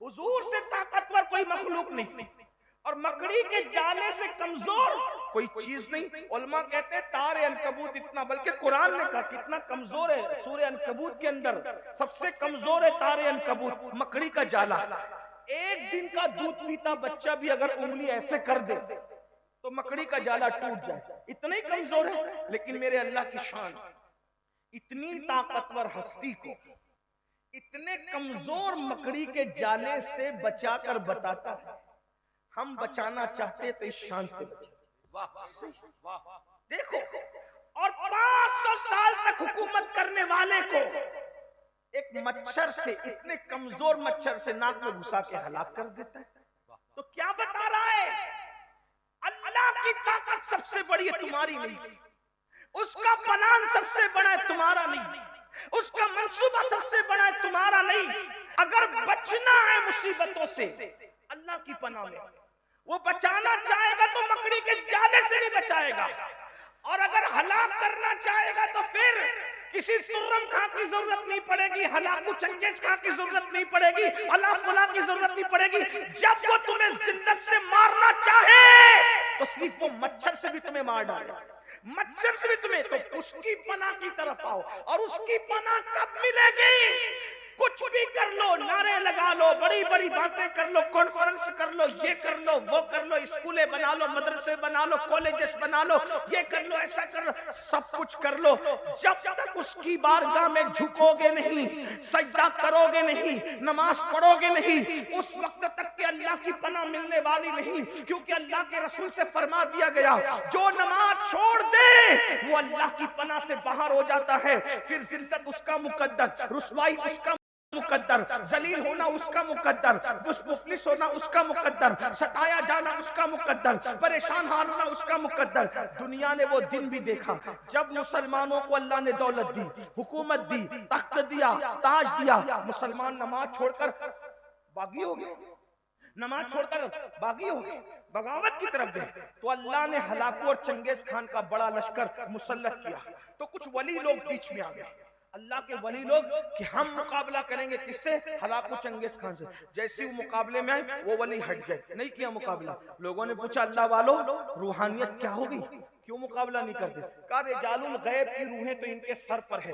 حضور سے طاقتور کوئی مخلوق نہیں اور مکڑی کے جالے سے کمزور کوئی چیز نہیں. علماء کہتے ہیں تار عنکبوت اتنا, بلکہ قرآن نے کہا کتنا کمزور ہے. سورہ عنکبوت کے اندر سب سے کمزور ہے تار عنکبوت, مکڑی کا جالا. ایک دن کا دودھ پیتا بچہ بھی اگر انگلی ایسے کر دے تو مکڑی کا جالا ٹوٹ جائے, اتنا ہی کمزور ہے. لیکن میرے اللہ کی شان, اتنی طاقتور ہستی کو اتنے کمزور مکڑی کے جالے سے بچا کر بتاتا ہے. ہم بچانا چاہتے تو اس شان سے بچے. دیکھو, اور 500 سال تک حکومت کرنے والے کو ایک مچھر سے, اتنے کمزور مچھر سے ناک میں گھسا کے ہلاک کر دیتا ہے. تو کیا بتا رہا ہے؟ اللہ کی طاقت سب سے بڑی ہے, تمہاری نہیں. اس کا پلان سب سے بڑا ہے, تمہارا نہیں. اس کا منصوبہ سب سے بڑا ہے, تمہارا نہیں. اگر بچنا ہے مصیبتوں سے اللہ کی پناہ میں, وہ بچانا چاہے گا تو مکڑی کے جالے سے نہیں بچائے گا, اور اگر ہلاک کرنا چاہے گا تو پھر کسی ترم خان کی ضرورت نہیں پڑے گی, ہلاکو چنگیز خان کی ضرورت نہیں پڑے گی, اللہ فلاں کی ضرورت نہیں پڑے گی. جب وہ تمہیں ذلت سے مارنا چاہے تو صرف وہ مچھر سے بھی تمہیں مار ڈالے, مچھر سے بھی تمہیں. تو اس کی پناہ کی طرف آؤ. اور اس کی پناہ کب ملے گی؟ کچھ بھی کر لو, نعرے لگا لو, بڑی بڑی باتیں کر لو, کانفرنس کر لو, یہ کر لو, وہ کر لو, اسکولیں بنا لو, مدرسے بنا لو, کالجز بنا لو, یہ کر لو, ایسا کر لو, سب کچھ کر لو. جب تک اس کی بارگاہ میں جھکو گے نہیں, سجدہ کرو گے نہیں, نماز پڑھو گے نہیں, اس وقت تک کہ اللہ کی پناہ ملنے والی نہیں. کیونکہ اللہ کے رسول سے فرما دیا گیا جو نماز چھوڑ دے وہ اللہ کی پناہ سے باہر ہو جاتا ہے. پھر ذلت اس کا مقدس, رسوائی اس کا مقدر، ذلیل ہونا اس کا مقدر، مفلس ہونا اس کا مقدر، ستایا جانا اس کا مقدر، پریشان ہونا اس کا مقدر۔ دنیا نے وہ دن بھی دیکھا جب مسلمانوں کو اللہ نے دولت دی، حکومت دی، تخت دیا، تاج دیا، مسلمان نماز چھوڑ کر باغی ہو گئے، نماز چھوڑ کر باغی ہو گئے، بغاوت کی طرف گئے۔ تو اللہ نے ہلاکو اور چنگیز خان کا بڑا لشکر مسلط کیا، تو کچھ ولی لوگ بیچ میں آ گئے، اللہ کے ولی لوگ کہ ہم مقابلہ کریں گے کس سے؟ ہلاکو چنگیز خان سے۔ جیسے وہ مقابلے میں آئے وہ ولی ہٹ گئے، نہیں کیا مقابلہ۔ لوگوں نے پوچھا اللہ والو روحانیت کیا ہوگی، کیوں مقابلہ نہیں کرتے؟ کہا رجال الغیب کی روحیں تو ان کے سر پر ہے،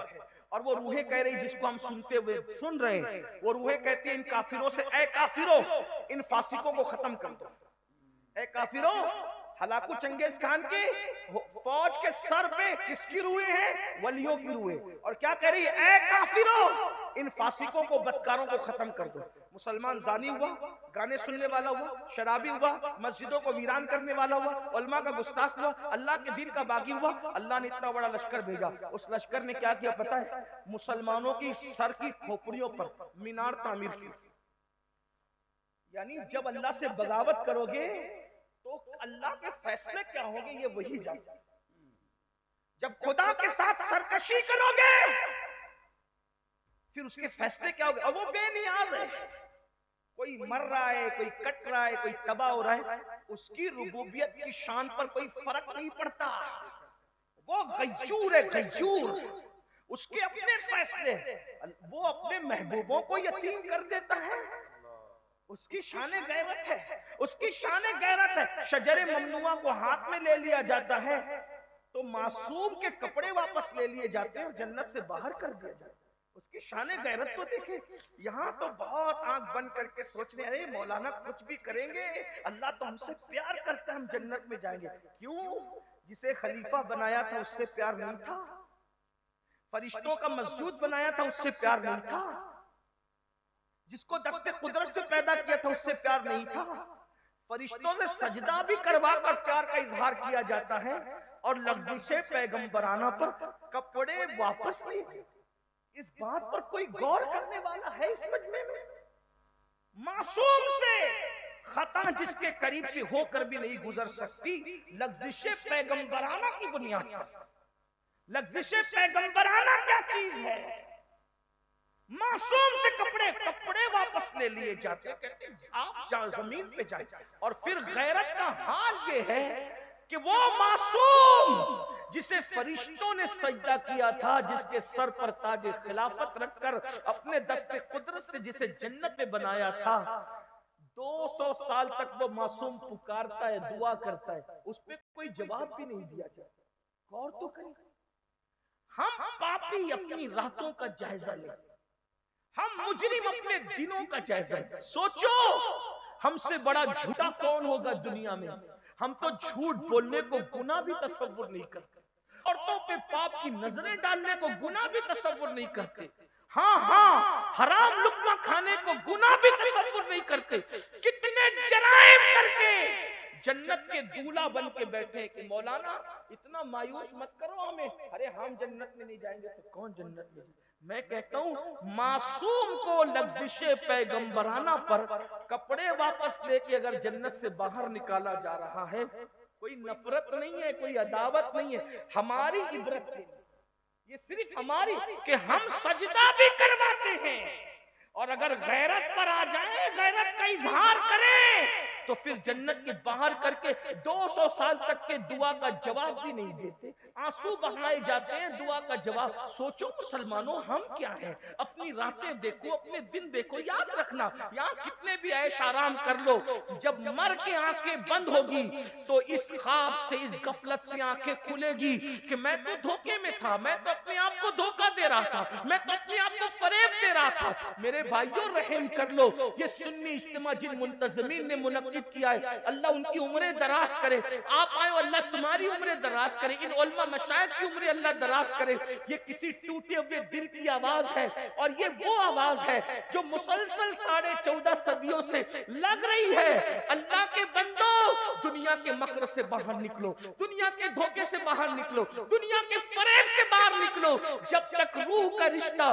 اور وہ روحیں کہہ رہی جس کو ہم سنتے ہوئے سن رہے ہیں، وہ روحیں کہتی ہیں ان کافروں سے اے کافروں ان فاسقوں کو ختم کر دو۔ اے کافروں، ہلاکو چنگیز خان کی فوج کے سر پہ کس کی روحیں ہیں؟ ولیوں کی روحیں، اور کیا کہہ رہی ہے؟ اے کافروں ان فاسقوں کو بدکاروں کو ختم کر دو۔ مسلمان زانی ہوا، گانے سننے والا ہوا، شرابی ہوا، مسجدوں کو ویران کرنے والا ہوا، علماء کا گستاخ ہوا، اللہ کے دین کا باغی ہوا۔ اللہ نے اتنا بڑا لشکر بھیجا، اس لشکر نے کیا کیا پتہ ہے؟ مسلمانوں کی سر کی کھوپڑیوں پر مینار تعمیر کی۔ یعنی جب اللہ سے بغاوت کرو گے تو اللہ کے فیصلے کیا ہوں گے یہ وہی جانتا ہے۔ جب خدا کے ساتھ سرکشی کرو گے پھر اس کے فیصلے کیا ہوں گے، اور وہ بے نیاز ہے۔ کوئی مر رہا ہے، کوئی کٹ رہا ہے، کوئی تباہ ہو رہا ہے، اس کی ربوبیت کی شان پر کوئی فرق نہیں پڑتا۔ وہ غیور ہے، غیور، اس کے اپنے فیصلے، وہ اپنے محبوبوں کو یتیم کر دیتا ہے، اس کی شان غیرت ہے، اس کی شان غیرت ہے۔ شجر ممنوعہ کو ہاتھ میں لے لیا جاتا ہے تو معصوم کے کپڑے واپس لے لیے جاتے ہیں اور جنت سے باہر کر دیا جاتا ہے۔ اس کی شان غیرت تو دیکھیں۔ یہاں تو بہت آنکھ بند کر کے سوچ رہے ہیں مولانا کچھ بھی کریں گے اللہ تو ہم سے پیار کرتا ہے، ہم جنت میں جائیں گے۔ کیوں؟ جسے خلیفہ بنایا تھا اس سے پیار نہیں تھا، فرشتوں کا مسجود بنایا تھا اس سے پیار نہیں تھا، جس کو دست قدرت سے پیدا کیا تھا اس سے پیار نہیں تھا۔ فرشتوں سے سجدہ بھی کروا کر پیار کا اظہار کیا جاتا ہے، اور لغزش پیغمبرانہ پر کپڑے واپس نہیں۔ اس بات پر کوئی غور کرنے والا ہے اس مجمع میں؟ معصوم سے خطا جس کے قریب سے ہو کر بھی نہیں گزر سکتی، لغزش پیغمبرانہ کی بنیاد پر۔ لغزش پیغمبرانہ کیا چیز ہے؟ معصوم سے کپڑے واپس لے لیے جاتے ہیں، کہتے ہیں آپ جہاں زمین پہ جائیں۔ اور پھر غیرت کا حال یہ ہے کہ وہ معصوم جسے فرشتوں نے سجدہ کیا تھا، جس کے سر پر تاج خلافت رکھ کر اپنے دست قدرت سے جسے جنت میں بنایا تھا، 200 سال تک وہ معصوم پکارتا ہے، دعا کرتا ہے، اس پہ کوئی جواب بھی نہیں دیا جاتا۔ غور تو کریں، ہم پاپی اپنی راتوں کا جائزہ لیں، ہم مجرم اپنے دنوں کا جائزہ لیں۔ سوچو ہم سے بڑا جھوٹا کون ہوگا دنیا میں؟ ہم تو جھوٹ بولنے کو گناہ بھی تصور نہیں کرتے، عورتوں پہ پاپ کی نظریں ڈالنے کو گناہ بھی تصور نہیں کرتے، ہاں حرام لقمہ کھانے کو گناہ بھی تصور نہیں کرتے۔ کتنے جرائم کر کے جنت کے دولہا بن کے بیٹھے کہ مولانا اتنا مایوس مت کرو ہمیں، ارے ہم جنت میں نہیں جائیں گے تو کون جنت میں جائیں گے؟ میں کہتا ہوں معصوم کو لغزش پیغمبرانہ پر کپڑے واپس لے کے اگر جنت سے باہر نکالا جا رہا ہے، کوئی نفرت نہیں ہے، کوئی عداوت نہیں ہے، ہماری عبرت ہے یہ صرف ہماری کہ ہم سجدہ بھی کرواتے ہیں، اور اگر غیرت پر آ جائیں، غیرت کا اظہار کریں تو پھر جنت کے باہر کر کے 200 سال تک کے دعا کا جواب بھی نہیں دیتے، آنسو بہائے جاتے ہیں دعا کا جواب۔ سوچو مسلمانوں ہم کیا ہیں؟ اپنی راتیں دیکھو، اپنے دن دیکھو، یاد رکھنا یہاں کتنے بھی عیش آرام کر لو، جب مر کے آنکھیں بند ہوگی تو اس خواب سے، اس غفلت سے آنکھیں کھلے گی کہ میں تو دھوکے میں تھا، میں تو اپنے آپ کو دھوکہ دے رہا تھا، میں تو اپنے آپ کو فریب دے رہا تھا۔ میرے بھائیوں رحم کر لو، یہ سنی اجتماع جن منتظمین نے منعقد کیا ہے اللہ ان کی عمریں دراز کرے، آپ آئے اللہ تمہاری عمریں دراز کرے، ان علماء مشائخ کی عمریں اللہ دراز کرے۔ یہ کسی ٹوٹے ہوئے دل کی آواز ہے، اور یہ وہ آواز ہے جو مسلسل 14.5 صدیوں سے لگ رہی ہے۔ اللہ کے بندو دنیا کے مکر سے باہر نکلو، دنیا کے دھوکے سے باہر نکلو، دنیا کے فریب سے باہر نکلو۔ جب تک روح کا رشتہ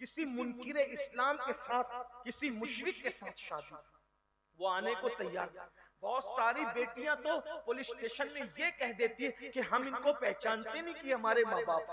کسی منکر اسلام کے ساتھ، کسی مشرک کے ساتھ شادی، وہ آنے کو تیار. بہت ساری بیٹیاں تو پولیس اسٹیشن میں یہ کہہ دیتی ہے کہ ہم ان کو پہچانتے نہیں کہ ہمارے ماں باپ.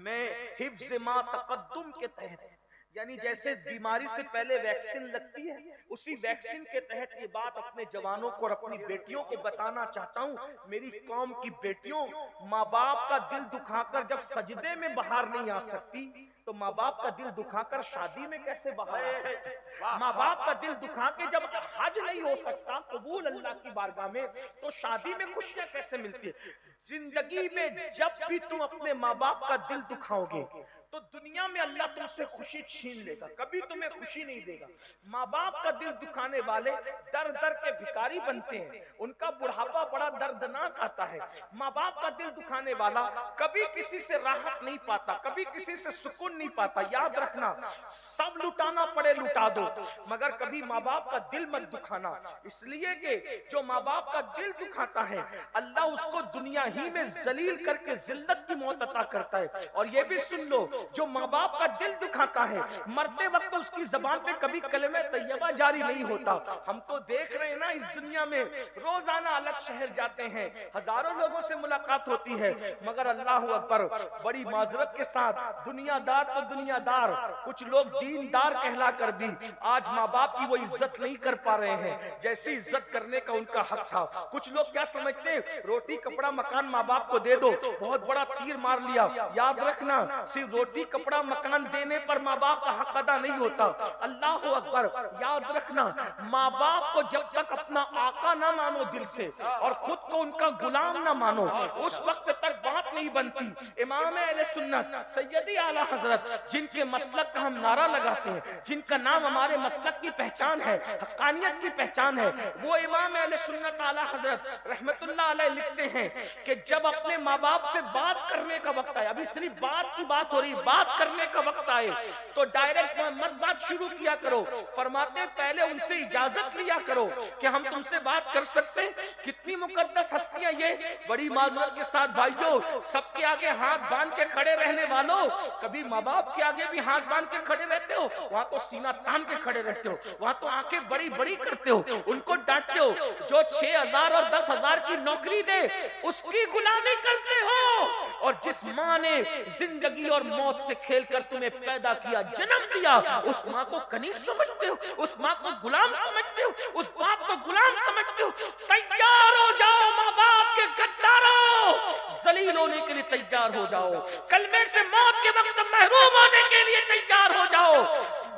میں حفظ ما تقدم کے تحت، یعنی جیسے بیماری سے پہلے ویکسین لگتی ہے، اسی ویکسین کے تحت یہ بات اپنے جوانوں کو اور اپنی بیٹیوں کو بتانا چاہتا ہوں. میری قوم کی بیٹیوں، ماں باپ کا دل دکھا کر جب سجدے میں باہر نہیں آ سکتی تو ماں باپ کا دل دکھا کر شادی میں کیسے باہر آ سکتی؟ ماں باپ کا دل دکھا کے جب حج نہیں ہو سکتا قبول اللہ کی بارگاہ میں، تو شادی میں خوشیاں کیسے ملتی ہے؟ زندگی میں جب بھی تم اپنے ماں باپ کا دل دکھاؤ گے تو دنیا میں اللہ تم سے خوشی چھین لے گا، کبھی تمہیں خوشی نہیں دے گا. ماں باپ کا دل دکھانے والے در در کے بھکاری بنتے ہیں، ان کا بڑھاپا بڑا دردناک آتا ہے. ماں باپ کا دل دکھانے والا کبھی کسی سے راحت نہیں پاتا، کبھی کسی سے سکون نہیں پاتا. یاد رکھنا، سب لٹانا پڑے لٹا دو، مگر کبھی ماں باپ کا دل مت دکھانا. اس لیے کہ جو ماں باپ کا دل دکھاتا ہے اللہ اس کو دنیا ہی میں ذلیل کر کے ذلت کی موت عطا کرتا ہے. اور یہ بھی سن لو، جو ماں باپ کا دل دکھاتا ہے مرتے وقت اس کی زبان پہ کبھی کلمہ طیبہ جاری نہیں ہوتا. ہم تو دیکھ رہے ہیں نا اس دنیا میں روزانہ الگ شہر جاتے ہیں، ہزاروں لوگوں سے ملاقات ہوتی ہے، مگر اللہ اکبر بڑی معذرت کے ساتھ دنیا دار تو دنیا دار، کچھ لوگ دین دار کہلا کر بھی آج ماں باپ کی وہ عزت نہیں کر پا رہے ہیں جیسی عزت کرنے کا ان کا حق تھا. کچھ لوگ کیا سمجھتے ہیں، روٹی کپڑا مکان ماں باپ کو دے دو، بہت بڑا تیر مار لیا. یاد رکھنا، صرف روٹی کپڑا مکان دینے پر ماں باپ کا حق ادا نہیں ہوتا. اللہ اکبر. یاد رکھنا، ماں باپ کو جب تک اپنا آقا نہ مانو دل سے اور خود کو ان کا غلام نہ مانو، اس وقت تک بات نہیں بنتی. امام اہل سنت سیدی اعلیٰ حضرت، جن کے مسلک کا ہم نعرہ لگاتے ہیں، جن کا نام ہمارے مسلک کی پہچان ہے، حقانیت کی پہچان ہے، وہ امام اہل سنت اعلیٰ حضرت رحمت اللہ علیہ لکھتے ہیں کہ جب اپنے ماں باپ سے بات کرنے کا وقت آئے، ابھی صرف بات کی بات ہو رہی، بات کرنے کا وقت آئے تو ڈائریکٹ مت بات شروع کیا کرو. فرماتے ہیں پہلے ان سے اجازت لیا کرو کہ ہم تم سے بات کر سکتے ہیں. کتنی مقدس ہستیاں یہ. بڑی معذرت کے ساتھ بھائیوں، سب کے آگے ہاتھ باندھ کے کھڑے رہنے والوں، کبھی ماں باپ کے آگے بھی ہاتھ باندھ کے کھڑے رہتے ہو؟ وہاں تو سینہ تان کے کھڑے رہتے ہو، وہاں تو آنکھیں بڑی بڑی کرتے ہو، ان کو ڈانٹتے ہو. جو 6,000 اور 10,000 کی نوکری دے اس کی غلامی کرتے ہو. اور جس ماں نے زندگی اور موت سے کھیل کر تمہیں پیدا کیا، جنم دیا، اس ماں کو کنیز سمجھتے ہو، اس ماں کو غلام سمجھتے ہو، اس باپ کو غلام سمجھتے ہو. تیار ہو جاؤ ماں باپ کے غداروں، ذلیل ہونے کے لیے تیار ہو جاؤ، کلمے سے موت کے وقت محروم ہونے کے لیے تیار ہو جاؤ،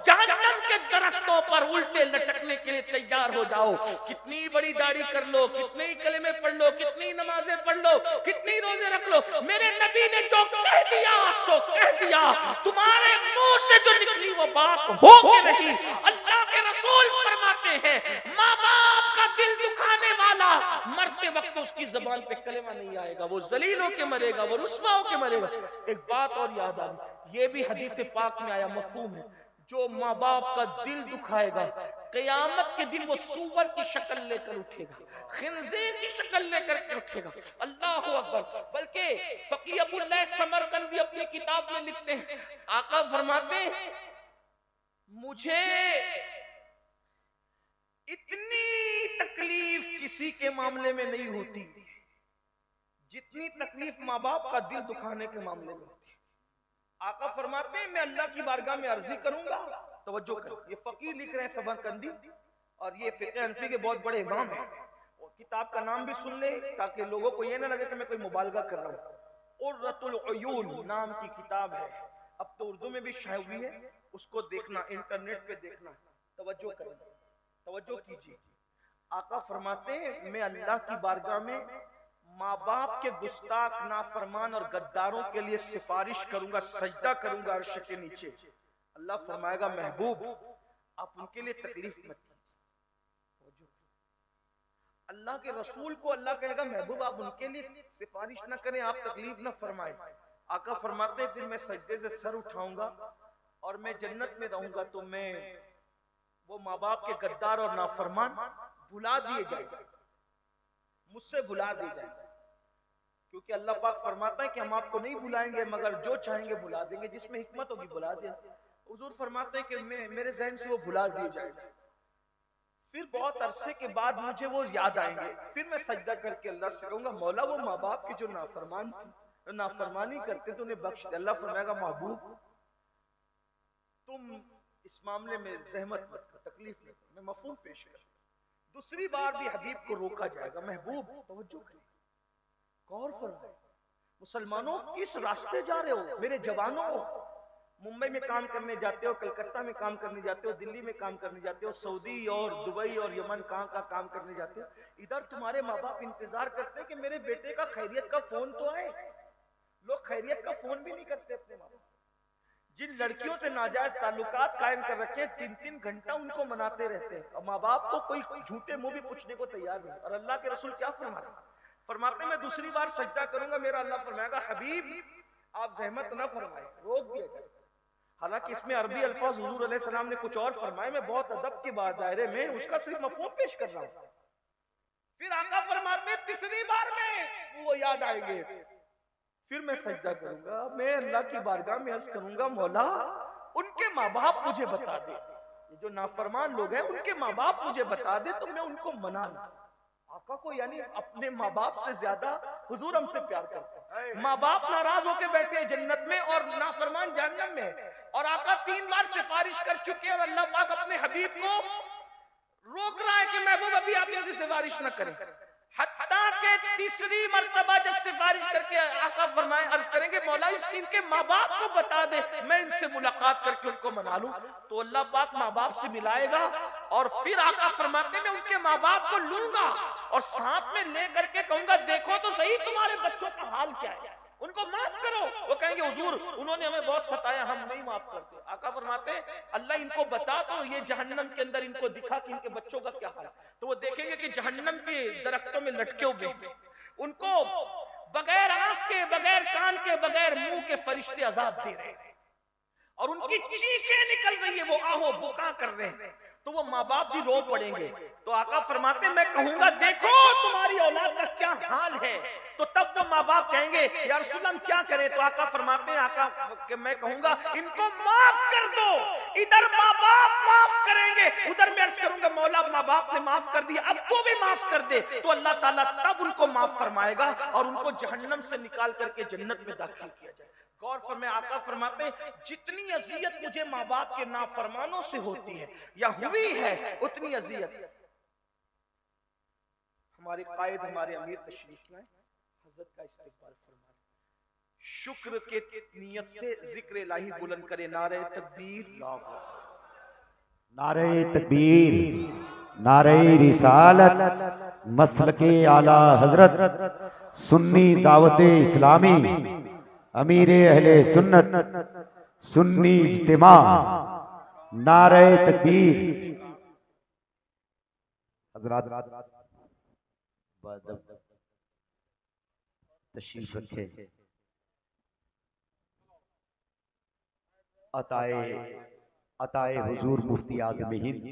جہنم کے درختوں پر الٹے لٹکنے کے لیے تیار ہو جاؤ. کتنی بڑی داڑھی کر لو، کتنے کلمے پڑھ لو، کتنی نمازیں پڑھ لو، کتنی روزے رکھ لو، میرے نبی نے جو کہہ دیا سو کہہ دیا. تمہارے منہ سے جو نکلی وہ بات ہو کے رہی. اللہ کے رسول فرماتے ہیں ماں باپ کا دل دکھانے والا مرتے وقت اس کی زبان پہ کلمہ نہیں آئے گا، وہ ذلیل ہو کے مرے گا، وہ رسوا ہو کے مرے گا. ایک بات اور یاد آ گئی، یہ بھی حدیث پاک میں آیا، مفہوم ہے. جو ماں باپ کا دل دکھائے گا قیامت کے دن وہ سور کی شکل لے کر اٹھے گا، خنزیر کی شکل لے کر کے اٹھے گا. اللہ اکبر. بلکہ فقیہ ابو اللہ سمرقندی اپنی کتاب میں لکھتے ہیں، آقا فرماتے ہیں مجھے اتنی تکلیف کسی کے معاملے میں نہیں ہوتی جتنی تکلیف ماں باپ کا دل دکھانے کے معاملے میں ہوتی. آقا فرماتے ہیں میں اللہ کی بارگاہ میں عرضی کروں گا. توجہ کریں، یہ فقیر لکھ رہے ہیں سمرقندی، اور یہ فقہ حنفی کے بہت بڑے امام ہیں. کتاب کا نام بھی سن لیں تاکہ لوگوں کو یہ نہ لگے کہ میں کوئی مبالغہ کر رہا ہوں. قرۃ العیون نام کی کتاب ہے، اب تو اردو میں بھی شائع ہوئی ہے، اس کو دیکھنا، انٹرنیٹ پہ دیکھنا. توجہ کریں، توجہ کیجیے. آقا فرماتے ہیں میں اللہ کی بارگاہ میں ماں باپ کے گستاخ، نافرمان اور غداروں کے لیے سفارش کروں گا، سجدہ کروں گا عرش کے نیچے. اللہ فرمائے گا محبوب آپ ان کے لیے تکلیف مت کیجیے. اللہ کے رسول کو اللہ کہے گا محبوب آپ ان کے لیے سفارش نہ کریں، آپ تکلیف نہ فرمائیں. آقا فرماتے ہیں پھر میں سجدے سے سر اٹھاؤں گا اور میں جنت میں رہوں گا تو میں وہ ماں باپ کے غدار اور نافرمان بھلا دیے جائیں گے، مجھ سے بھلا دیے جائیں گے. کیونکہ اللہ پاک فرماتا ہے کہ ہم آپ کو نہیں بھلائیں گے مگر جو چاہیں گے بھلا دیں گے، جس میں حکمت ہوگی بھلا دیں. حضور فرماتے ہیں کہ میرے ذہن سے وہ بھلا دیے جائیں گے، پھر بہت عرصے کے بعد مجھے وہ یاد آئیں گے، پھر میں سجدہ کر کے اللہ سے کہوں گا مولا وہ ماں باپ کے جو نافرمان تھے، نافرمانی کرتے تو انہیں بخش دے۔ اللہ فرمائے گا محبوب تم اس معاملے میں زحمت مت کر، تکلیف نہ کر، میں مفہوم پیش کر۔ دوسری بار بھی حبیب کو روکا جائے گا، محبوب توجہ کریں، غور فرمائیں، مسلمانوں کس راستے جا رہے ہو؟ میرے جوانوں، ممبئی میں کام کرنے جاتے ہو، کلکتہ میں کام کرنے جاتے ہو، دلی میں کام کرنے جاتے ہو، سعودی اور دبئی اور یمن کہاں کا کام کرنے جاتے ہو، ادھر تمہارے ماں باپ انتظار کرتے ہیں کہ میرے بیٹے کا خیریت کا فون تو آئے۔ لوگ خیریت کا فون بھی نہیں کرتے اپنے ماں باپ۔ جن لڑکیوں سے ناجائز تعلقات قائم کر رکھے 3 گھنٹہ ان کو مناتے رہتے ہیں، اور ماں باپ تو کوئی جھوٹے منہ بھی پوچھنے کو تیار نہیں۔ اور اللہ کے رسول کیا فرماتے ہیں؟ فرماتے ہیں میں دوسری بار سجدہ کروں گا، میرا اللہ فرمائے گا حبیب آپ زحمت نہ فرمائے، روک دیا جائے۔ حالانکہ اس میں عربی الفاظ حضور علیہ السلام نے کچھ اور فرمائے، میں بہت ادب کے بعد دائرے میں اس کا صرف مفہوم پیش کر رہا ہوں۔ پھر آقا فرماتے ہیں تیسری بار میں وہ یاد آئیں گے، پھر میں سجدہ کروں گا، میں اللہ کی بارگاہ میں عرض کروں گا مولا ان کے ماں باپ مجھے بتا دے، یہ جو نافرمان لوگ ہیں ان کے ماں باپ مجھے بتا دے تو میں ان کو منا لوں۔ آقا کو یعنی اپنے ماں باپ سے زیادہ حضور ہم سے پیار کرتے ہیں۔ ماں باپ ناراض ہو کے بیٹھے ہیں جنت میں اور نافرمان جہنم میں، اور آقا 3 بار سفارش کر چکے اور اللہ پاک اپنے حبیب کو روک رہا ہے کہ محبوب ابھی آپ یہ سفارش نہ کریں، حتیٰ کہ تیسری مرتبہ جب سفارش کر کے آقا فرمائے عرض کریں گے مولا اس ان کے ماں باپ کو بتا دے میں ان سے ملاقات کر کے ان کو منا لوں، تو اللہ پاک ماں باپ سے ملائے گا، اور پھر آقا فرماتے میں ان کے ماں باپ کو لوں گا اور ساتھ میں لے کر کے کہوں گا دیکھو تو صحیح تمہارے بچوں کا حال کیا ہے، ان کو معاف کرو۔ وہ کہیں گے حضور انہوں نے ہمیں بہت ستایا، ہم نہیں معاف کرتے۔ آقا فرماتے ہیں اللہ ان کو بتا تو یہ جہنم کے اندر ان کو دکھا کہ ان کے بچوں کا کیا حال ہے، تو وہ دیکھیں گے کہ جہنم کے درختوں میں لٹکے ہوئے ان کو بغیر آنکھ کے، بغیر کان کے، بغیر منہ کے فرشتے عذاب دے رہے ہیں، اور ان کی چیخیں نکل رہی ہے، وہ آہو بکا کر رہے ہیں، تو وہ ماں باپ بھی رو پڑیں گے۔ تو آقا فرماتے ہیں میں کہوں گا دیکھو تمہاری اولاد کا کیا حال ہے، تو تب وہ ماں باپ کہیں گے یا رسول اللہ ہم کیا کریں؟ تو آقا فرماتے ہیں آقا کہ میں کہوں گا ان کو معاف کر دو، ادھر ماں باپ معاف کریں گے، ادھر میں عرض کروں گا مولا ماں باپ نے معاف کر دیا اب تو بھی معاف کر دے، تو اللہ تعالیٰ تب ان کو معاف فرمائے گا اور ان کو جہنم سے نکال کر کے جنت میں داخل کیا جائے۔ غور فرمائے آقا فرماتے ہیں جتنی اذیت مجھے ماں باپ کے نافرمانوں سے ہوتی ہے یا ہوئی ہے اتنی اذیت ہمارے قائد ہمارے امیر تشریف لائیں، حضرت کا استقبال فرمائیں، شکر کے نیت سے ذکر الہی بلند کرے، نعرہ تکبیر، نعرہ تکبیر، نعرہ رسالت، مسلک اعلی حضرت، سنی دعوت اسلامی، امیر اہل سنت، سنی اجتماع، نعرہ تکبیر۔ حضرات تشریف رکھے، عطائے حضور مفتی اعظم ہند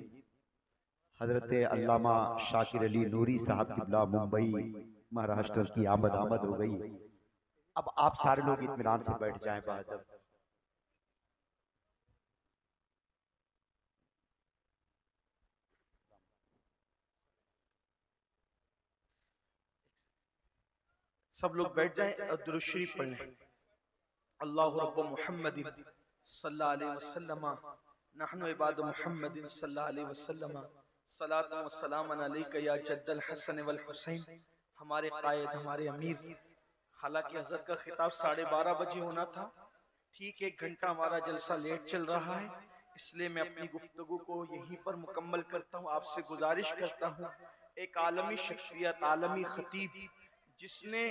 حضرت علامہ شاکر علی نوری صاحب قبلہ ممبئی مہاراشٹر کی آمد ہو گئی۔ اب آپ سارے لوگ اطمینان سے بیٹھ جائیں بہادر۔ سب لوگ بیٹھ جائیں اور درود شریف پڑھ لیں۔ اللہ رب محمد صلی اللہ علیہ وسلم، نحن عباد محمد صلی اللہ علیہ وسلم، صلاۃ و سلام علیک یا جد الحسن والحسین، ہمارے قائد ہمارے امیر۔ حالانکہ حضرت کا خطاب 12:30 بجے ہونا تھا، ٹھیک 1 گھنٹہ ہمارا جلسہ لیٹ چل رہا ہے، اس لیے میں اپنی گفتگو کو یہیں پر مکمل کرتا ہوں۔ آپ سے گزارش کرتا ہوں ایک عالمی شخصیت، عالمی خطیب، جس نے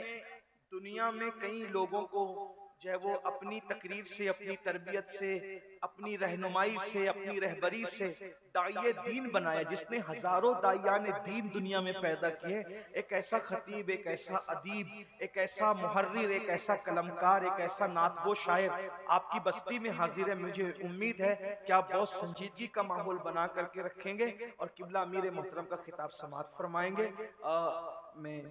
دنیا میں کئی لوگوں کو جو ہے وہ اپنی تقریر سے، اپنی تربیت سے، اپنی رہنمائی سے، اپنی رہبری سے داعیہ دین بنایا، جس نے ہزاروں داعیان دین دنیا میں پیدا کیے، ایک ایسا خطیب، ایک ایسا ادیب، ایک ایسا محرر، ایک ایسا قلمکار، ایک ایسا نعت گو شاعر آپ کی بستی میں حاضر ہے۔ مجھے امید ہے کہ آپ بہت سنجیدگی کا ماحول بنا کر کے رکھیں گے اور قبلہ امیر محترم کا خطاب سماعت فرمائیں گے۔ میں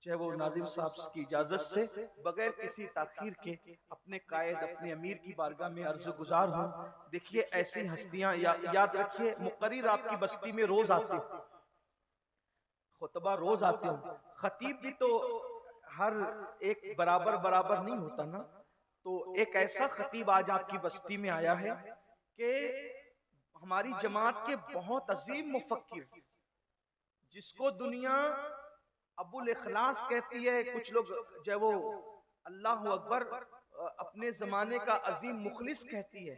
جو ہے وہ ناظم صاحب کی اجازت سے بغیر کسی تاخیر کے اپنے قائد اپنے امیر کی بارگاہ میں عرض گزار ہوں. دیکھیے ایسی ہستیاں یاد رکھیے مقرر آپ کی بستی میں روز آتے ہوں، خطبہ روز آتے ہوں، خطیب بھی تو ہر ایک برابر نہیں ہوتا نا. تو ایک ایسا خطیب آج آپ کی بستی میں آیا ہے کہ ہماری جماعت کے بہت عظیم مفکر، جس کو دنیا ابو الاخلاص کہتی ہے، کچھ لوگ جو ہے وہ اللہ اکبر اپنے زمانے کا عظیم مخلص کہتی ہے،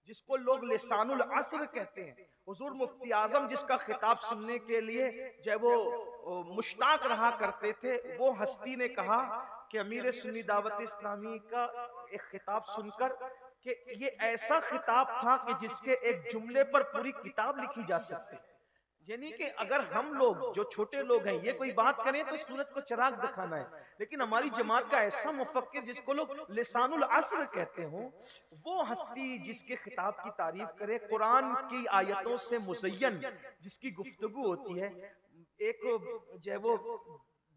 جس کو لوگ لسان العصر کہتے ہیں. حضور مفتی اعظم جس کا خطاب سننے کے لیے جو ہے وہ مشتاق رہا کرتے تھے، وہ ہستی نے کہا کہ امیر سنی دعوت اسلامی کا ایک خطاب سن کر کہ یہ ایسا خطاب تھا کہ جس کے ایک جملے پر پوری کتاب لکھی جا سکتی. یعنی کہ اگر ہم لوگ جو چھوٹے لوگ ہیں یہ کوئی بات کریں تو سورج کو چراغ دکھانا ہے، لیکن ہماری جماعت کا ایسا مفکر جس کو لوگ لسان العصر کہتے ہوں، وہ ہستی جس کے خطاب کی تعریف کرے، قرآن کی آیتوں سے مزین جس کی گفتگو ہوتی ہے. ایک جو ہے وہ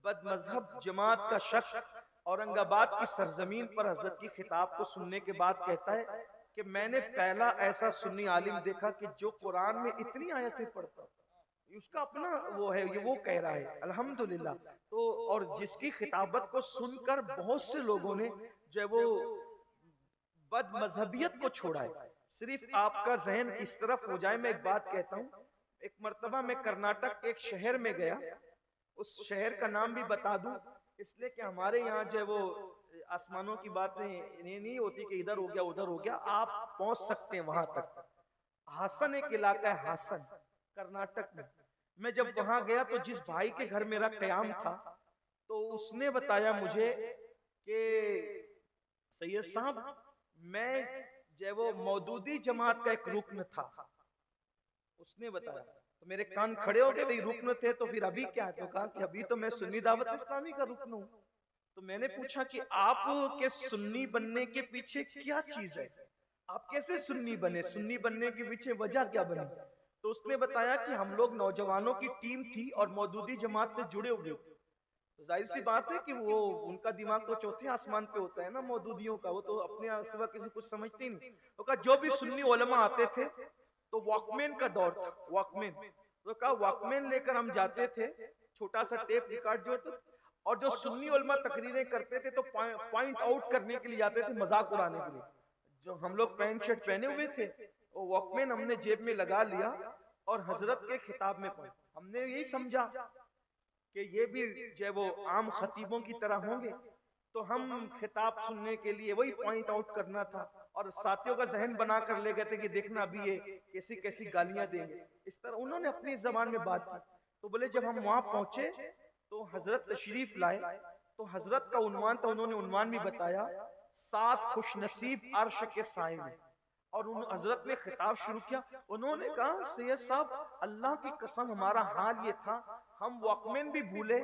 بد مذہب جماعت کا شخص اورنگ آباد کی سرزمین پر حضرت کی خطاب کو سننے کے بعد کہتا ہے کہ میں نے پہلا ایسا سنی عالم دیکھا کہ جو قرآن میں اتنی آیتیں پڑھتا، اس کا اپنا وہ ہے، یہ وہ کہہ رہا ہے الحمدللہ. تو اور جس کی خطابت کو سن کر بہت سے لوگوں نے جو ہے وہ بد مذہبیت کو چھوڑا ہے. صرف آپ کا ذہن اس طرف ہو جائے، میں ایک بات کہتا ہوں. ایک مرتبہ میں کرناٹک ایک شہر میں گیا، اس شہر کا نام بھی بتا دوں اس لیے کہ ہمارے یہاں جو ہے وہ آسمانوں کی باتیں نہیں ہوتی کہ ادھر ہو گیا ادھر ہو گیا، آپ پہنچ سکتے ہیں وہاں تک. ہاسن ایک علاقہ ہے، ہاسن کرناٹک میں. میں جب وہاں گیا تو جس بھائی کے گھر میرا قیام تھا تو اس نے بتایا مجھے کہ سید صاحب میں جو ہے وہ مودودی جماعت کا ایک رکن تھا. اس نے بتایا تو میرے کان کھڑے ہو گئے، بھئی رکن تھے تو پھر ابھی کیا ہے؟ تو کہا کہ ابھی تو میں سنی دعوت اسلامی کا رکن ہوں. تو میں نے پوچھا کہ آپ کے سنی بننے کے پیچھے کیا چیز ہے؟ آپ کیسے سنی بنے؟ سنی بننے کے پیچھے وجہ کیا بنی؟ تو اس نے بتایا کہ ہم لوگ نوجوانوں کی ٹیم تھی اور مودودی جماعت سے جڑے ہوئے تھے. ظاہر سی بات ہے کہ وہ ان کا دماغ تو چوتھے آسمان پہ ہوتا ہے نا مودودیوں کا، وہ تو اپنے سوا کسی کچھ سمجھتے نہیں. تو کہا جو بھی سنی علماء آتے تھے تو واکمین کا دور تھا، واکمین. تو کہا واکمین لے کر ہم جاتے تھے، چھوٹا سا ٹیپ ریکارڈ جو ہوتا، اور جو سنی علماء تقریریں کرتے تھے تو پوائنٹ آؤٹ کرنے کے لیے جاتے تھے، مذاق اڑانے کے لیے. جو ہم لوگ پینٹ شرٹ پہنے ہوئے تھے وہ واکمین ہم نے جیب میں لگا لیا اور حضرت کے خطاب میں پڑھا. ہم نے یہی سمجھا کہ یہ بھی جو ہے وہ عام خطیبوں کی طرح ہوں گے، تو ہم خطاب سننے کے لیے وہی پوائنٹ آؤٹ کرنا تھا اور ساتھیوں کا ذہن بنا کر لے گئے تھے کہ دیکھنا ابھی یہ کیسی کیسی گالیاں دیں گے. اس طرح انہوں نے اپنی زبان میں بات کی. تو بولے جب ہم وہاں پہنچے تو حضرت تشریف لائے تو حضرت کا عنوان تھا، انہوں نے عنوان بھی بتایا، 7 خوش نصیب عرش کے سائے میں. اور حضرت نے خطاب شروع کیا. انہوں نے کہا سید صاحب اللہ کی قسم ہمارا حال یہ تھا، ہم واکمین بھی بھولے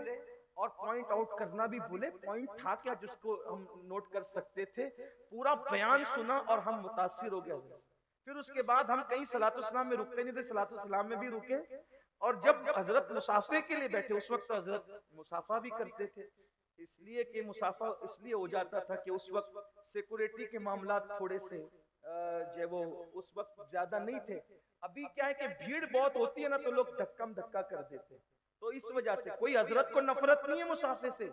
اور پوائنٹ آؤٹ کرنا بھی بھولے. پوائنٹ تھا کیا جس کو ہم نوٹ کر سکتے تھے؟ پورا بیان سنا اور ہم متاثر ہو گئے. پھر اس کے بعد ہم کہیں صلاۃ السلام میں رکتے نہیں تھے، صلاۃ السلام میں بھی رکے. اور جب حضرت مسافے کے لیے بیٹھے اس وقت حضرت مسافہ بھی کرتے تھے، اس لیے کہ مسافہ اس لیے ہو جاتا تھا کہ اس وقت سیکورٹی کے معاملات تھوڑے سے جو وہ اس وقت زیادہ نہیں تھے. ابھی کیا ہے کہ بھیڑ بہت ہوتی ہے نا تو لوگ دھکم دھکا کر دیتے. تو اس وجہ سے کوئی حضرت کو نفرت نہیں ہے مسافے سے،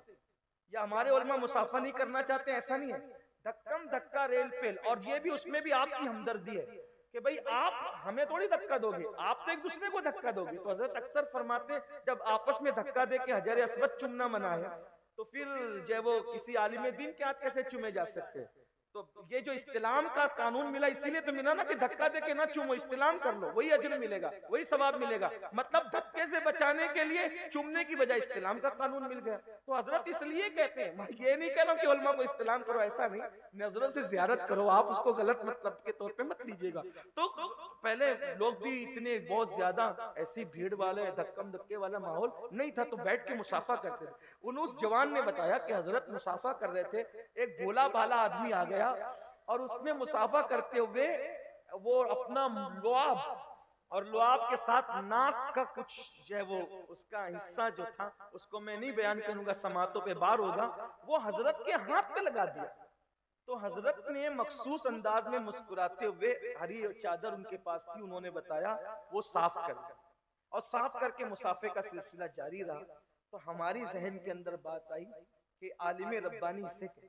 یا ہمارے علماء مسافہ نہیں کرنا چاہتے، ایسا نہیں ہے. دھکم دھکا ریل پیل، اور یہ بھی اس میں بھی آپ کی ہمدردی ہے کہ بھئی آپ ہمیں تھوڑی دھکا دو گے، آپ تو ایک دوسرے کو دھکا دو گے. تو حضرت اکثر فرماتے ہیں جب آپس میں دھکا دے کے حجر اسود چومنا منع ہے تو پھر جو وہ کسی عالم دین کے ہاتھ کیسے چومے جا سکتے ہیں؟ تو یہ جو استلام کا قانون ملا اسی لیے تو ملا نا کہ دھکا دے کے نہ چومو، استلام کر لو، وہی اجر ملے گا، وہی ثواب ملے گا. مطلب دھکے سے بچانے کے لیے چومنے کی بجائے استلام کا قانون مل گیا. تو حضرت اس لیے کہتے ہیں، میں یہ نہیں کہہ رہا ہوں کہ علماء کو استلام کرو، ایسا نہیں، نظروں سے زیارت کرو. آپ اس کو غلط مطلب کے طور پہ مت لیجئے گا. تو پہلے لوگ بھی اتنے بہت زیادہ ایسی بھیڑ والے دھکم دھکے والا ماحول نہیں تھا تو بیٹھ کے مسافہ کرتے تھے. اس جوان نے بتایا کہ حضرت مسافہ کر رہے تھے، ایک بھولا بھالا آدمی آ گیا اور اس میں مسافہ کرتے ہوئے وہ اپنا لعاب اور لعاب کے ساتھ ناک کا کچھ جو ہے وہ اس کا حصہ جو تھا اس کو میں نہیں بیان کروں گا، سماعتوں پہ بار ہوگا، وہ حضرت کے ہاتھ پہ لگا دیا. تو حضرت نے مخصوص انداز میں مسکراتے ہوئے، ہری چادر ان کے پاس تھی، انہوں نے بتایا وہ صاف کر دیا، اور صاف کر کے مصافحے کا سلسلہ جاری رہا. تو ہماری ذہن کے اندر بات آئی کہ عالم ربانی اسے کہ،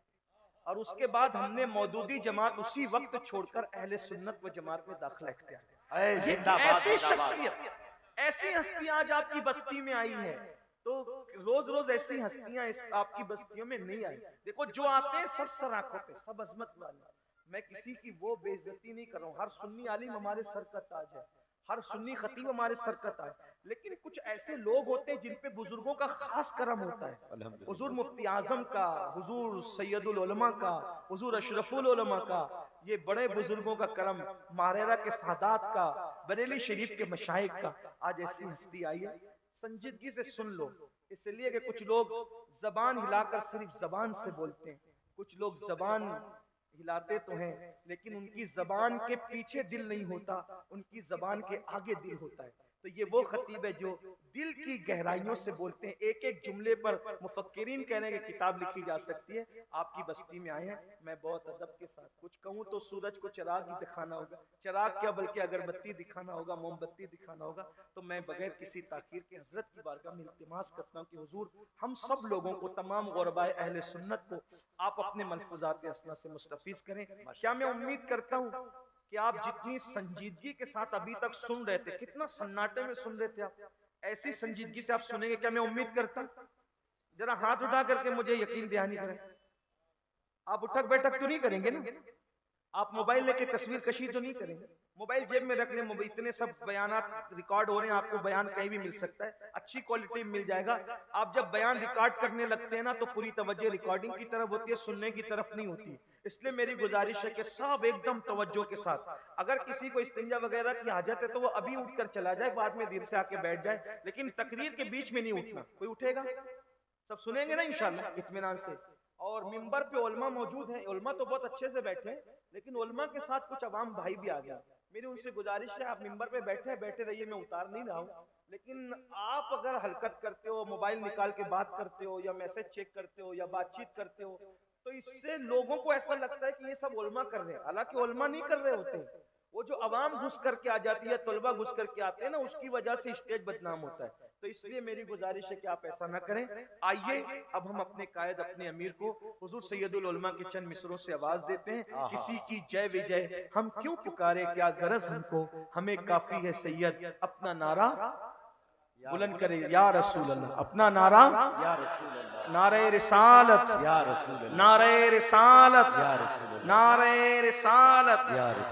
اور اس کے بعد ہم نے مودودی جماعت اسی وقت چھوڑ کر اہل سنت و جماعت میں داخلہ اختیار کیا. اے یہ زندہ باد، ایسی زندہ باد. شخصیت، ایسی ہستی آج آپ کی بستی میں آئی ہے. تو روز روز ایسی ہستیاں آپ کی بستیوں میں نہیں آئی. دیکھو جو آتے ہیں سب سر آنکھوں پہ، سب عظمت والے. میں کسی کی وہ بے عزتی نہیں کر رہا ہوں. ہر سنی عالم ہمارے سر کا تاج ہے، ہر سنی خطیب ہمارے سر کا تاج. لیکن کچھ ایسے لوگ ہوتے ہیں جن پہ بزرگوں کا خاص کرم ہوتا ہے. حضور مفتی اعظم کا، حضور سید العلماء کا، حضور اشرف العلماء کا، یہ بڑے بزرگوں کا کرم، ماہرہ کے سادات کا، بریلی شریف کے مشائخ کا. آج ایسی ہستی آئی ہے، سنجیدگی سے سن لو. اس لیے کہ کچھ لوگ زبان ہلا کر صرف زبان سے بولتے ہیں، کچھ لوگ زبان ہلاتے تو ہیں لیکن ان کی زبان کے پیچھے دل نہیں ہوتا، ان کی زبان کے آگے دل ہوتا ہے. تو یہ وہ خطیب ہے جو دل کی گہرائیوں سے بولتے ہیں. ایک ایک جملے پر مفکرین کہنے کہ کتاب لکھی جا سکتی ہے. آپ کی بستی میں آئے ہیں، میں بہت ادب کے ساتھ کچھ کہوں تو سورج کو چراغ ہی دکھانا ہوگا، چراغ کیا بلکہ اگربتی دکھانا ہوگا، موم بتی دکھانا ہوگا. تو میں بغیر کسی تاخیر کے حضرت کی بارگاہ میں التماس کرتا ہوں کہ حضور ہم سب لوگوں کو، تمام غرباء اہل سنت کو آپ اپنے ملفوظات اسنا سے مستفیض کریں. کیا میں امید کرتا ہوں کہ آپ جتنی سنجیدگی کے ساتھ ابھی تک سن رہے تھے، کتنا سناٹے میں سن رہے تھے آپ، ایسی سنجیدگی سے آپ سنیں گے. کیا میں امید کرتا ہوں؟ ذرا ہاتھ اٹھا کر کے مجھے یقین دہانی کریں. آپ اٹھک بیٹھک تو نہیں کریں گے نا؟ آپ موبائل لے کے تصویر کشی تو نہیں کریں گے؟ موبائل جیب میں رکھ لیں. اتنے سب بیانات ریکارڈ ہو رہے ہیں، آپ کو بیان کہیں بھی مل سکتا ہے، اچھی کوالٹی مل جائے گا. آپ جب بیان ریکارڈ کرنے لگتے ہیں نا تو پوری توجہ ریکارڈنگ کی طرف ہوتی ہے، سننے کی طرف نہیں ہوتی. اس لیے میری گزارش ہے کہ سب ایک دم توجہ کے ساتھ، اگر کسی کو استنجا وغیرہ کی حاجت ہے تو وہ ابھی اٹھ کر چلا جائے، بعد میں دیر سے آ کے بیٹھ جائے، لیکن تقریر کے بیچ میں نہیں اٹھنا. کوئی اٹھے گا؟ سب سنیں گے نا انشاءاللہ اطمینان سے. اور منبر پہ علماء موجود ہیں، علماء تو بہت اچھے سے بیٹھے ہیں، لیکن علماء کے ساتھ کچھ عوام بھائی بھی آ گئے. میری ان سے گزارش ہے آپ منبر پہ بیٹھے رہیے، میں اتار نہیں رہا ہوں، لیکن آپ اگر حرکت کرتے ہو، موبائل نکال کے بات کرتے ہو، یا میسج چیک کرتے ہو، یا بات چیت کرتے ہو، تو اس سے لوگوں کو ایسا لگتا ہے کہ یہ سب علماء کر رہے ہیں، حالانکہ علماء نہیں کر رہے ہوتے. وہ جو عوام گھس کر کے آ جاتی ہے، طلبہ گھس کر کے آتے ہیں نا، اس کی وجہ سے اسٹیج بدنام ہوتا ہے. تو اس لیے میری گزارش ہے کہ آپ ایسا نہ کریں. آئیے اب ہم اپنے قائد، اپنے امیر کو حضور سید العلماء کے چند مصروں سے آواز دیتے ہیں. کسی کی جے وجے ہم کیوں پکارے، کیا غرض ہم کو، ہمیں کافی ہے سید اپنا نعرہ بلند کرے. یا رسول اللہ، اپنا نعرہ، یا رسول اللہ، نعرہ رسالت، یا رسول اللہ، نعرہ رسالت، یا رسول اللہ، نعرہ رسالت.